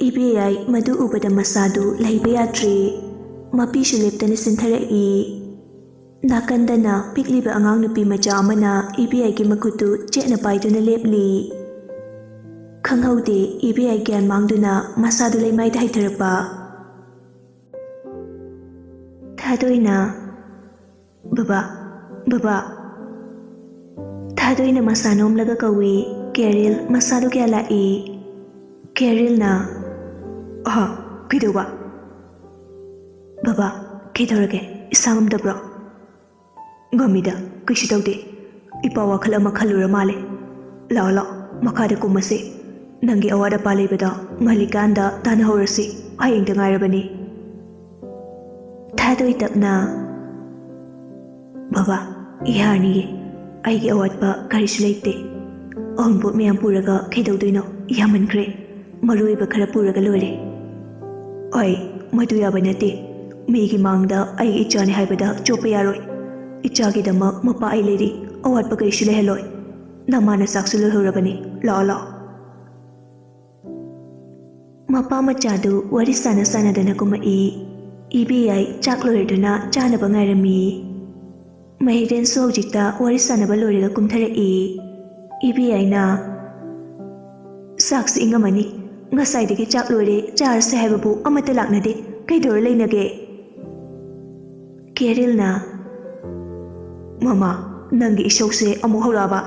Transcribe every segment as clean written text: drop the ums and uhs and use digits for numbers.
ꯏꯕꯦꯌꯥꯏ ꯃꯗꯨ ꯎꯕꯗ ꯃꯁꯥꯗꯨ ꯂꯩꯕ ꯌꯥꯗ꯭ꯔꯦ ꯃꯄꯤꯁꯨ ꯂꯦꯞꯇꯅ ꯆꯤꯟꯊꯔꯛꯏ ꯅꯥꯀꯟꯗꯅ ꯄꯤꯛꯂꯤꯕ ꯑꯉꯥꯡ ꯅꯨꯄꯤ ꯃꯆꯥ ꯑꯃꯅ ꯏꯕꯦꯌꯥꯏꯒꯤ ꯃꯈꯨꯠꯇꯨ ꯆꯦꯠꯅ ꯄꯥꯏꯗꯨꯅ ꯂꯦꯞꯂꯤ ꯈꯪꯍꯧꯗꯦ ꯏꯕꯦꯌꯥꯏ ꯒ꯭ꯌꯥꯟ ꯃꯥꯡꯗꯨꯅ ꯃꯁꯥꯗꯨ ꯂꯩꯃꯥꯏꯗ ꯍꯩꯊꯔꯛꯄ ꯊꯥꯗꯣꯏꯅ ꯕꯕꯥ ꯊꯥꯗꯣꯏꯅ ꯃꯁꯥ ꯅꯣꯝꯂꯒ ꯀꯧꯏ ꯀꯦꯔꯤꯜ ꯃꯁꯥꯗꯨ ꯀꯌꯥ ꯂꯥꯛꯏ ꯀꯦꯔꯤꯜꯅ ꯀꯩꯗꯧꯕ ꯕꯕꯥ ꯀꯩꯗꯧꯔꯒꯦ ꯏꯁꯥ ꯉꯝꯗꯕ꯭ꯔꯣ ꯉꯝꯃꯤꯗ ꯀꯩꯁꯨ ꯇꯧꯗꯦ ꯏꯄꯥ ꯋꯥꯈꯜ ꯑꯃ ꯈꯜꯂꯨꯔ ꯃꯥꯜꯂꯦ ꯂꯥꯛꯑꯣ ꯃꯈꯥꯗ ꯀꯨꯝꯃꯁꯤ ꯅꯪꯒꯤ ꯑꯋꯥꯠ ꯑꯄꯥ ꯂꯩꯕꯗꯣ ꯉꯜꯂꯤꯀꯥꯟꯗ ꯇꯥꯟꯅꯍꯧꯔꯁꯤ ꯍꯌꯦꯡꯗ ꯉꯥꯏꯔꯕꯅꯤ ꯊꯥꯗꯣꯏ ꯇꯞꯅ ꯕꯕꯥ ꯌꯥꯔꯅꯤꯌꯦ ꯑꯩꯒꯤ ꯑꯋꯥꯠꯄ ꯀꯔꯤꯁꯨ ꯂꯩꯇꯦ ꯑꯍꯨꯝꯄꯣꯠ ꯃꯌꯥꯝ ꯄꯨꯔꯒ ꯀꯩꯗꯧꯗꯣꯏꯅꯣ ꯌꯥꯝꯃꯟꯈ꯭ꯔꯦ ꯃꯔꯨ ꯑꯣꯏꯕ ꯈꯔ ꯄꯨꯔꯒ ꯂꯣꯏꯔꯦ ꯃꯗꯨ ꯌꯥꯕ ꯅꯠꯇꯦ ꯃꯤꯒꯤ ꯃꯥꯡꯗ ꯑꯩꯒꯤ ꯏꯆꯥꯅꯤ ꯍꯥꯏꯕꯗ ꯆꯣꯞꯄ ꯌꯥꯔꯣꯏ ꯏꯆꯥꯒꯤꯗꯃꯛ ꯃꯄꯥ ꯑꯩ ꯂꯩꯔꯤ ꯑꯋꯥꯠꯄ ꯀꯔꯤꯁꯨ ꯂꯩꯍꯜꯂꯣꯏ ꯅꯃꯥꯅ ꯆꯥꯛꯁꯨ ꯂꯣꯏꯍꯧꯔꯕꯅꯤ ꯂꯥꯛꯑꯣ ꯃꯄꯥ ꯃꯆꯥꯗꯨ ꯋꯥꯔꯤ ꯁꯥꯟꯅꯗꯅ ꯀꯨꯝꯃꯛꯏ ꯏꯕꯦꯌꯥꯏ ꯆꯥꯛ ꯂꯣꯏꯔꯗꯨꯅ ꯆꯥꯅꯕ ꯉꯥꯏꯔꯝꯃꯤ ꯃꯍꯤꯔꯦꯟꯁꯨ ꯍꯧꯖꯤꯛꯇ ꯋꯥꯔꯤ ꯁꯥꯟꯅꯕ ꯂꯣꯏꯔꯒ ꯀꯨꯝꯊꯔꯛꯏ ꯏꯕꯦꯌꯥꯏꯅ ꯆꯥꯛꯁꯤ ꯏꯪꯉꯝꯃꯅꯤ ꯉꯁꯥꯏꯗꯒꯤ ꯆꯥꯛ ꯂꯣꯏꯔꯦ ꯆꯥꯔꯁꯦ ꯍꯥꯏꯕꯕꯨ ꯑꯃꯠꯇ ꯂꯥꯛꯅꯗꯦ ꯀꯩꯗꯧꯔ ꯂꯩꯅꯒꯦ ꯀꯦꯔꯤꯜꯅ ꯃꯃꯥ ꯅꯪꯒꯤ ꯏꯁꯧꯁꯦ ꯑꯃꯨꯛ ꯍꯧꯔꯛꯑꯕ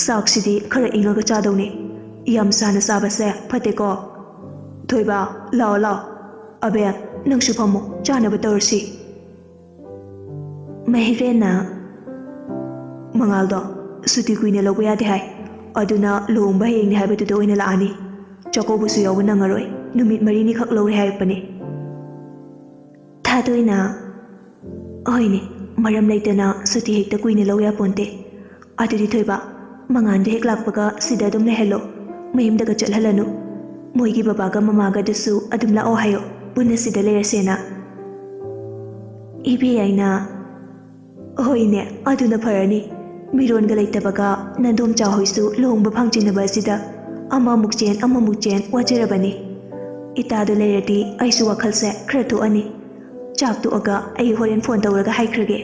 ꯆꯥꯛꯁꯤꯗꯤ ꯈꯔ ꯏꯪꯉꯒ ꯆꯥꯗꯧꯅꯦ ꯌꯥꯝ ꯁꯥꯅ ꯆꯥꯕꯁꯦ ꯐꯠꯇꯦꯀꯣ ꯊꯣꯏꯕ ꯂꯥꯛꯑꯣ ꯑꯕꯦꯟ ꯅꯪꯁꯨ ꯐꯝꯃꯣ ꯆꯥꯅꯕ ꯇꯧꯔꯁꯤ ꯃꯍꯤꯔꯦꯟꯅ ꯃꯉꯥꯜꯗꯣ ꯁꯨꯇꯤ ꯀꯨꯏꯅ ꯂꯧꯕ ꯌꯥꯗꯦ ꯍꯥꯏ ꯑꯗꯨꯅ ꯂꯨꯍꯣꯡꯕ ꯍꯌꯦꯡꯅꯤ ꯍꯥꯏꯕꯗꯨꯗ ꯑꯣꯏꯅ ꯂꯥꯛꯑꯅꯤ ꯆꯥꯛꯀꯧꯕꯁꯨ ꯌꯥꯎꯕ ꯅꯪꯉꯔꯣꯏ ꯅꯨꯃꯤꯠ 4ꯅꯤꯈꯛ ꯂꯧꯔꯦ ꯍꯥꯏꯔꯛꯄꯅꯦ ꯊꯥꯗꯣꯏꯅ ꯍꯣꯏꯅꯦ ꯃꯔꯝ ꯂꯩꯇꯅ ꯁꯨꯇꯤ ꯍꯦꯛꯇ ꯀꯨꯏꯅ ꯂꯧ ꯌꯥꯄꯣꯟꯇꯦ ꯑꯗꯨꯗꯤ ꯊꯣꯏꯕ ꯃꯉꯥꯟꯗꯣ ꯍꯦꯛ ꯂꯥꯛꯄꯒ ꯁꯤꯗ ꯑꯗꯨꯝ ꯂꯩꯍꯜꯂꯣ ꯃꯌꯨꯝꯗꯒ ꯆꯠꯍꯜꯂꯅꯨ ꯃꯣꯏꯒꯤ ꯕꯕꯥꯒ ꯃꯃꯥꯒꯗꯨꯁꯨ ꯑꯗꯨꯝ ꯂꯥꯛꯑꯣ ꯍꯥꯏꯌꯣ ꯄꯨꯟꯅ ꯁꯤꯗ ꯂꯩꯔꯁꯦꯅ ꯏꯕꯦꯌꯥꯏꯅ ꯍꯣꯏꯅꯦ ꯑꯗꯨꯅ ꯐꯔꯅꯤ ꯃꯤꯔꯣꯟꯒ ꯂꯩꯇꯕꯒ ꯅꯟꯗꯣꯝꯆꯥ ꯍꯣꯏꯁꯨ ꯂꯨꯍꯣꯡꯕ ꯐꯪꯖꯤꯟꯅꯕ ꯑꯁꯤꯗ ꯑꯃꯃꯨꯛ ꯆꯦꯟ ꯋꯥꯖꯔꯕꯅꯤ ꯏꯇꯥꯗꯨ ꯂꯩꯔꯗꯤ ꯑꯩꯁꯨ ꯋꯥꯈꯜꯁꯦ ꯈꯔ ꯊꯣꯛꯑꯅꯤ ꯆꯥꯛ ꯇꯣꯛꯑꯒ ꯑꯩ ꯍꯣꯔꯦꯟ ꯐꯣꯟ ꯇꯧꯔꯒ ꯍꯥꯏꯈ꯭ꯔꯒꯦ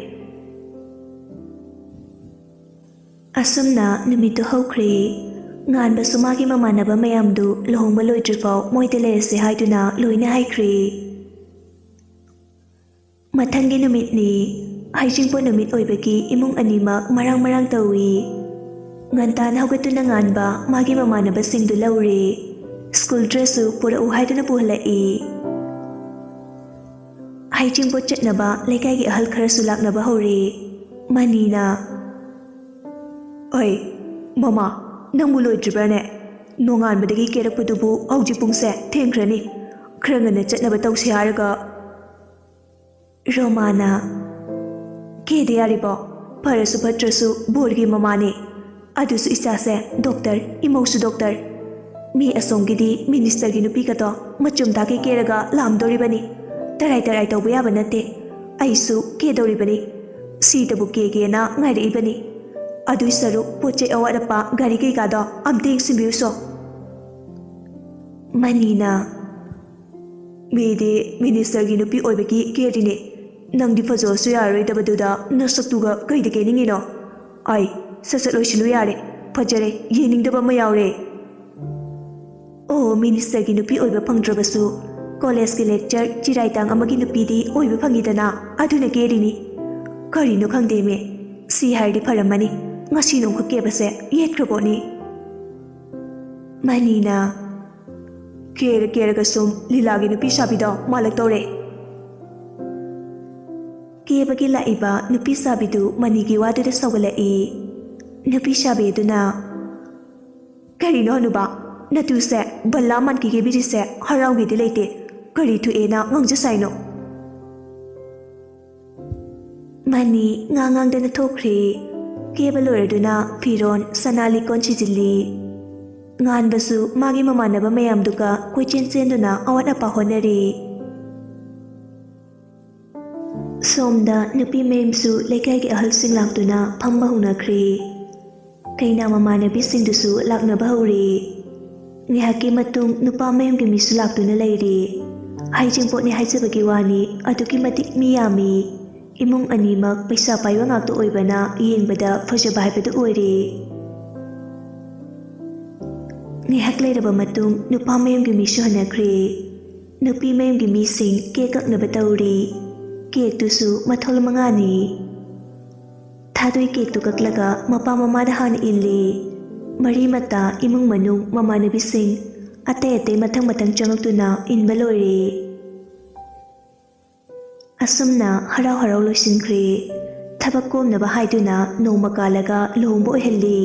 ꯑꯁꯨꯝꯅ ꯅꯨꯃꯤꯠꯇꯨ ꯍꯧꯈ꯭ꯔꯦ ꯉꯥꯟꯕꯁꯨ ꯃꯥꯒꯤ ꯃꯃꯥꯟꯅꯕ ꯃꯌꯥꯝꯗꯨ ꯂꯨꯍꯣꯡꯕ ꯂꯣꯏꯗ꯭ꯔꯤꯐꯥꯎ ꯃꯣꯏꯗ ꯂꯩꯔꯁꯦ ꯍꯥꯏꯗꯨꯅ ꯂꯣꯏꯅ ꯍꯥꯏꯈ꯭ꯔꯦ ꯃꯊꯪꯒꯤ ꯅꯨꯃꯤꯠꯅꯤ ꯍꯩꯖꯤꯡꯄꯣꯠ ꯅꯨꯃꯤꯠ ꯑꯣꯏꯕꯒꯤ ꯏꯃꯨꯡ ꯑꯅꯤꯃꯛ ꯃꯔꯥꯡ ꯇꯧꯏ ꯉꯟꯇꯥꯅ ꯍꯧꯒꯠꯇꯨꯅ ꯉꯥꯟꯕ ꯃꯥꯒꯤ ꯃꯃꯥꯟꯅꯕꯁꯤꯡꯗꯨ ꯂꯧꯔꯦ ꯁ꯭ꯀꯨꯜ ꯗ꯭ꯔꯦꯁꯁꯨ ꯄꯨꯔꯛꯎ ꯍꯥꯏꯗꯨꯅ ꯄꯨꯍꯜꯂꯛꯏ ꯍꯩꯖꯤꯡꯄꯣꯠ ꯆꯠꯅꯕ ꯂꯩꯀꯥꯏꯒꯤ ꯑꯍꯜ ꯈꯔꯁꯨ ꯂꯥꯛꯅꯕ ꯍꯧꯔꯦ ꯃꯅꯤꯅ ꯃꯃꯥ ꯅꯪꯕꯨ ꯂꯣꯏꯗ꯭ꯔꯤꯕ꯭ꯔꯅꯦ ꯅꯣꯡꯉꯥꯟꯕꯗꯒꯤ ꯀꯦꯔꯛꯄꯗꯨꯕꯨ ꯍꯧꯖꯤꯛ ꯄꯨꯡꯁꯦ ꯊꯦꯡꯈ꯭ꯔꯅꯤ ꯈꯔ ꯉꯟꯅ ꯆꯠꯅꯕ ꯇꯧꯁꯤ ꯍꯥꯏꯔꯒ ꯔꯣꯃꯥꯅ ꯀꯦꯗ ꯌꯥꯔꯤꯕꯣ ꯐꯔꯁꯨ ꯐꯠꯇ꯭ꯔꯁꯨ ꯕꯣꯔꯒꯤ ꯃꯃꯥꯅꯦ ꯑꯗꯨꯁꯨ ꯏꯆꯥꯁꯦ ꯗꯣꯛꯇꯔ ꯏꯃꯧꯁꯨ ꯗꯣꯛꯇꯔ ꯃꯤ ꯑꯁꯣꯝꯒꯤꯗꯤ ꯃꯤꯅꯤꯁꯇꯔꯒꯤ ꯅꯨꯄꯤꯒꯗꯣ ꯃꯆꯨꯝ ꯇꯥꯀꯩ ꯀꯦꯔꯒ ꯂꯥꯝꯗꯧꯔꯤꯕꯅꯤ ꯇꯔꯥꯏ ꯇꯧꯕ ꯌꯥꯕ ꯅꯠꯇꯦ ꯑꯩꯁꯨ ꯀꯦꯗꯧꯔꯤꯕꯅꯤ ꯁꯤꯗꯕꯨ ꯀꯦꯒꯦꯅ ꯉꯥꯏꯔꯛꯏꯕꯅꯤ ꯑꯗꯨꯏ ꯁꯔꯨꯛ ꯄꯣꯠ ꯆꯩ ꯑꯋꯥꯠ ꯑꯄꯥ ꯒꯥꯔꯤ ꯀꯩꯀꯥꯗꯣ ꯑꯝꯇ ꯌꯦꯡꯁꯤꯟꯕꯤꯌꯨꯁꯣ ꯃꯅꯤꯅ ꯃꯤꯗꯤ ꯃꯤꯅꯤꯁꯇꯔꯒꯤ ꯅꯨꯄꯤ ꯑꯣꯏꯕꯒꯤ ꯀꯦꯔꯤꯅꯦ ꯅꯪꯗꯤ ꯐꯖꯕꯁꯨ ꯌꯥꯔꯔꯣꯏꯗꯕꯗꯨꯗ ꯅꯁꯛꯇꯨꯒ ꯀꯩꯗ ꯀꯦꯅꯤꯡꯉꯤꯅꯣ ꯁꯠ ꯂꯣꯏꯁꯤꯜꯂꯨ ꯌꯥꯔꯦ ꯐꯖꯔꯦ ꯌꯦꯡꯅꯤꯡꯗꯕ ꯑꯃ ꯌꯥꯎꯔꯦ ꯑꯣ ꯃꯤꯅꯤꯁꯇꯔꯒꯤ ꯅꯨꯄꯤ ꯑꯣꯏꯕ ꯐꯪꯗ꯭ꯔꯕꯁꯨ ꯀꯣꯂꯦꯖꯀꯤ ꯂꯦꯛꯆꯔ ꯆꯤꯔꯥꯏꯇꯥꯡ ꯑꯃꯒꯤ ꯅꯨꯄꯤꯗꯤ ꯑꯣꯏꯕ ꯐꯪꯉꯤꯗꯅ ꯑꯗꯨꯅ ꯀꯦꯔꯤꯅꯤ ꯀꯔꯤꯅꯣ ꯈꯪꯗꯦꯃꯦ ꯁꯤ ꯍꯥꯏꯔꯗꯤ ꯐꯔꯝꯃꯅꯤ ꯉꯁꯤ ꯅꯣꯡꯈꯛ ꯀꯦꯕꯁꯦ ꯌꯦꯠꯈ꯭ꯔꯕꯣꯠꯅꯤ ꯃꯅꯤꯅ ꯀꯦꯔꯒ ꯁꯨꯝ ꯂꯤꯂꯥꯒꯤ ꯅꯨꯄꯤ ꯁꯥꯕꯤꯗꯣ ꯃꯥꯜꯂꯛꯇꯧꯔꯦ ꯀꯦꯕꯒꯤ ꯂꯥꯛꯏꯕ ꯅꯨꯄꯤ ꯁꯥꯕꯤꯗꯨ ꯃꯅꯤꯒꯤ ꯋꯥꯗꯨꯗ ꯁꯧꯒꯠꯂꯛꯏ ꯅꯨꯄꯤ ꯁꯥꯕꯤ ꯑꯗꯨꯅ ꯀꯔꯤꯅꯣ ꯍꯅꯨꯕ ꯅꯇꯨꯁꯦ ꯕꯜꯂꯥ ꯃꯥꯟꯀꯤ ꯀꯦꯕꯤꯔꯤꯁꯦ ꯍꯔꯥꯎꯒꯦꯗꯤ ꯂꯩꯇꯦ ꯀꯔꯤ ꯊꯣꯛꯑꯦꯅ ꯉꯥꯡꯖꯁꯥꯏꯅꯣ ꯃꯅꯤ ꯉꯥꯡꯗꯅ ꯊꯣꯛꯈ꯭ꯔꯦ ꯀꯦꯕ ꯂꯣꯏꯔꯗꯨꯅ ꯐꯤꯔꯣꯟ ꯁꯅꯥ ꯂꯤꯛꯀꯣꯟ ꯁꯤꯖꯤꯜꯂꯤ ꯉꯥꯟꯕꯁꯨ ꯃꯥꯒꯤ ꯃꯃꯥꯟꯅꯕ ꯃꯌꯥꯝꯗꯨꯒ ꯀꯣꯏꯆꯦꯟ ꯆꯦꯟꯗꯨꯅ ꯑꯋꯥꯠ ꯑꯄꯥ ꯍꯣꯠꯅꯔꯤ ꯁꯣꯝꯗ ꯅꯨꯄꯤ ꯃꯌꯨꯝꯁꯨ ꯂꯩꯀꯥꯏꯒꯤ ꯑꯍꯜꯁꯤꯡ ꯂꯥꯛꯇꯨꯅ ꯐꯝꯕ ꯍꯧꯅꯈ꯭ꯔꯦ ꯀꯩꯅꯥ ꯃꯃꯥꯟꯅꯕꯤꯁꯤꯡꯗꯨꯁꯨ ꯂꯥꯛꯅꯕ ꯍꯧꯔꯦ ꯉꯥꯏꯍꯥꯛꯀꯤ ꯃꯇꯨꯡ ꯅꯨꯄꯥ ꯃꯌꯨꯝꯒꯤ ꯃꯤꯁꯨ ꯂꯥꯛꯇꯨꯅ ꯂꯩꯔꯤ꯫ ꯍꯩꯖꯤꯡꯄꯣꯠꯅꯤ ꯍꯥꯏꯖꯕꯒꯤ ꯋꯥꯅꯤ ꯑꯗꯨꯛꯀꯤ ꯃꯇꯤꯛ ꯃꯤ ꯌꯥꯝꯃꯤ꯫ ꯏꯃꯨꯡ ꯑꯅꯤꯃꯛ ꯄꯩꯁꯥ ꯄꯥꯏꯕ ꯉꯥꯛꯇ ꯑꯣꯏꯕꯅ ꯌꯦꯡꯕꯗ ꯐꯖꯕ ꯍꯥꯏꯕꯗꯨ ꯑꯣꯏꯔꯤ꯫ ꯉꯥꯏꯍꯥꯛ ꯂꯩꯔꯕ ꯃꯇꯨꯡ ꯅꯨꯄꯥ ꯃꯌꯨꯝꯒꯤ ꯃꯤꯁꯨ ꯍꯟꯅꯈ꯭ꯔꯦ꯫ ꯅꯨꯄꯤ ꯃꯌꯨꯝꯒꯤ ꯃꯤꯁꯤꯡ ꯀꯦꯛ ꯀꯛꯅꯕ ꯇꯧꯔꯤ꯫ ꯀꯦꯛꯇꯨꯁꯨ ꯃꯊꯣꯜ 5ꯅꯤ꯫ ꯊꯥꯗꯣꯏ ꯀꯦꯛꯇꯨ ꯀꯛꯂꯒ ꯃꯄꯥ ꯃꯃꯥꯗ ꯍꯥꯟꯅ ꯏꯜꯂꯤ꯫ ꯃꯔꯤ ꯃꯇꯥ ꯏꯃꯨꯡ ꯃꯅꯨꯡ ꯃꯃꯥꯟꯅꯕꯤꯁꯤꯡ ꯑꯇꯩ ꯃꯊꯪ ꯆꯪꯉꯛꯇꯨꯅ ꯏꯟꯕ ꯂꯣꯏꯔꯦ꯫ ꯑꯁꯨꯝꯅ ꯍꯔꯥꯎ ꯍꯔꯥꯎ ꯂꯣꯏꯁꯤꯟꯈ꯭ꯔꯦ꯫ ꯊꯕꯛ ꯀꯣꯝꯅꯕ ꯍꯥꯏꯗꯨꯅ ꯅꯣꯡꯃ ꯀꯥꯜꯂꯒ ꯂꯨꯍꯣꯡꯕ ꯑꯣꯏꯍꯜꯂꯤ꯫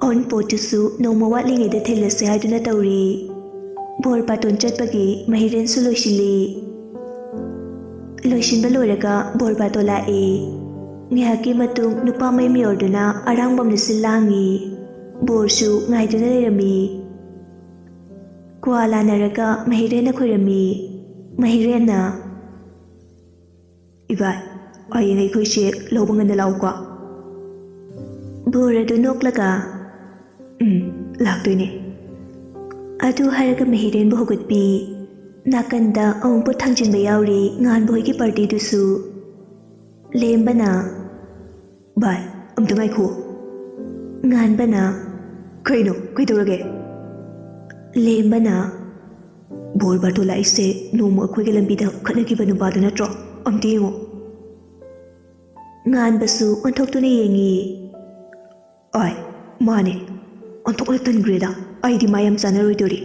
ꯑꯎꯟꯄꯣꯠꯇꯨꯁꯨ ꯅꯣꯡꯃ ꯋꯥꯠꯂꯤꯉꯩꯗ ꯊꯤꯜꯂꯁꯦ ꯍꯥꯏꯗꯨꯅ ꯇꯧꯔꯤ꯫ ꯕꯣꯔ ꯕꯥꯇꯣꯟ ꯆꯠꯄꯒꯤ ꯃꯍꯩꯔꯦꯟꯁꯨ ꯂꯣꯏꯁꯤꯜꯂꯤ꯫ ꯂꯣꯏꯁꯤꯟꯕ ꯂꯣꯏꯔꯒ ꯕꯣꯔ ꯕꯥꯇꯣꯟ ꯂꯥꯛꯏ꯫ ꯉꯥꯏꯍꯥꯛꯀꯤ ꯃꯇꯨꯡ ꯅꯨꯄꯥ ꯃꯌꯨꯝ ꯌꯧꯔꯗꯨꯅ ꯑꯔꯥꯡꯕꯝꯅ ꯁꯤꯜ ꯂꯥꯡꯉꯤ꯫ ꯕꯣꯔꯁꯨ ꯉꯥꯏꯗꯨꯅ ꯂꯩꯔꯝꯃꯤ꯫ ꯀ꯭ꯋꯥ ꯂꯥꯟꯅꯔꯒ ꯃꯍꯩꯔꯦꯟꯅ ꯈꯣꯏꯔꯝꯃꯤ꯫ ꯃꯍꯩꯔꯦꯟꯅ "ꯏꯕꯥꯏ, ꯍꯌꯦꯡ ꯑꯩꯈꯣꯏꯁꯦ ꯂꯧꯕ ꯉꯟꯅ ꯂꯥꯛꯎꯀꯣ"꯫ ꯕꯣꯔ ꯑꯗꯨ ꯅꯣꯛꯂꯒ "ꯂꯥꯛꯇꯣꯏꯅꯦ"꯫ ꯑꯗꯨ ꯍꯥꯏꯔꯒ ꯃꯍꯩꯔꯦꯟꯕꯨ ꯍꯧꯒꯠꯄꯤ꯫ ꯅꯥꯀꯟꯗ ꯑꯎꯟꯄꯣꯠ ꯊꯥꯡꯖꯤꯟꯕ ꯌꯥꯎꯔꯤ ꯉꯥꯟꯕ ꯍꯣꯏꯒꯤ ꯄꯥꯔꯇꯤꯗꯨꯁꯨ꯫ ꯂꯦꯝꯕꯅ "ꯚꯥꯏ, ꯑꯝꯇ ꯉꯥꯏꯈꯣ"꯫ ꯉꯥꯟꯕꯅ "ꯀꯩꯅꯣ, ꯀꯩꯗꯧꯔꯒꯦ"꯫ ꯂꯦꯝꯕꯅ "ꯕꯣꯔ ꯕꯥꯇꯣꯟ ꯂꯥꯛꯏꯁꯦ ꯅꯣꯡꯃ ꯑꯩꯈꯣꯏꯒ ꯂꯝꯕꯤꯗ ꯈꯠꯅꯈꯤꯕ ꯅꯨꯄꯥꯗꯨ ꯅꯠꯇ꯭ꯔꯣ? ꯑꯝꯇ ꯌꯦꯡꯉꯣ"꯫ ꯉꯥꯟꯕꯁꯨ ꯑꯣꯟꯊꯣꯛꯇꯨꯅ ꯌꯦꯡꯉꯤ꯫ "ꯑꯥꯏ, ꯃꯥꯅꯦ, ꯑꯣꯟꯊꯣꯛꯅ ꯇꯟꯈ꯭ꯔꯦꯗ, ꯑꯩꯗꯤ ꯃꯥ ꯌꯥꯝ ꯆꯥꯟꯅꯔꯣꯏꯗꯣꯔꯤ"꯫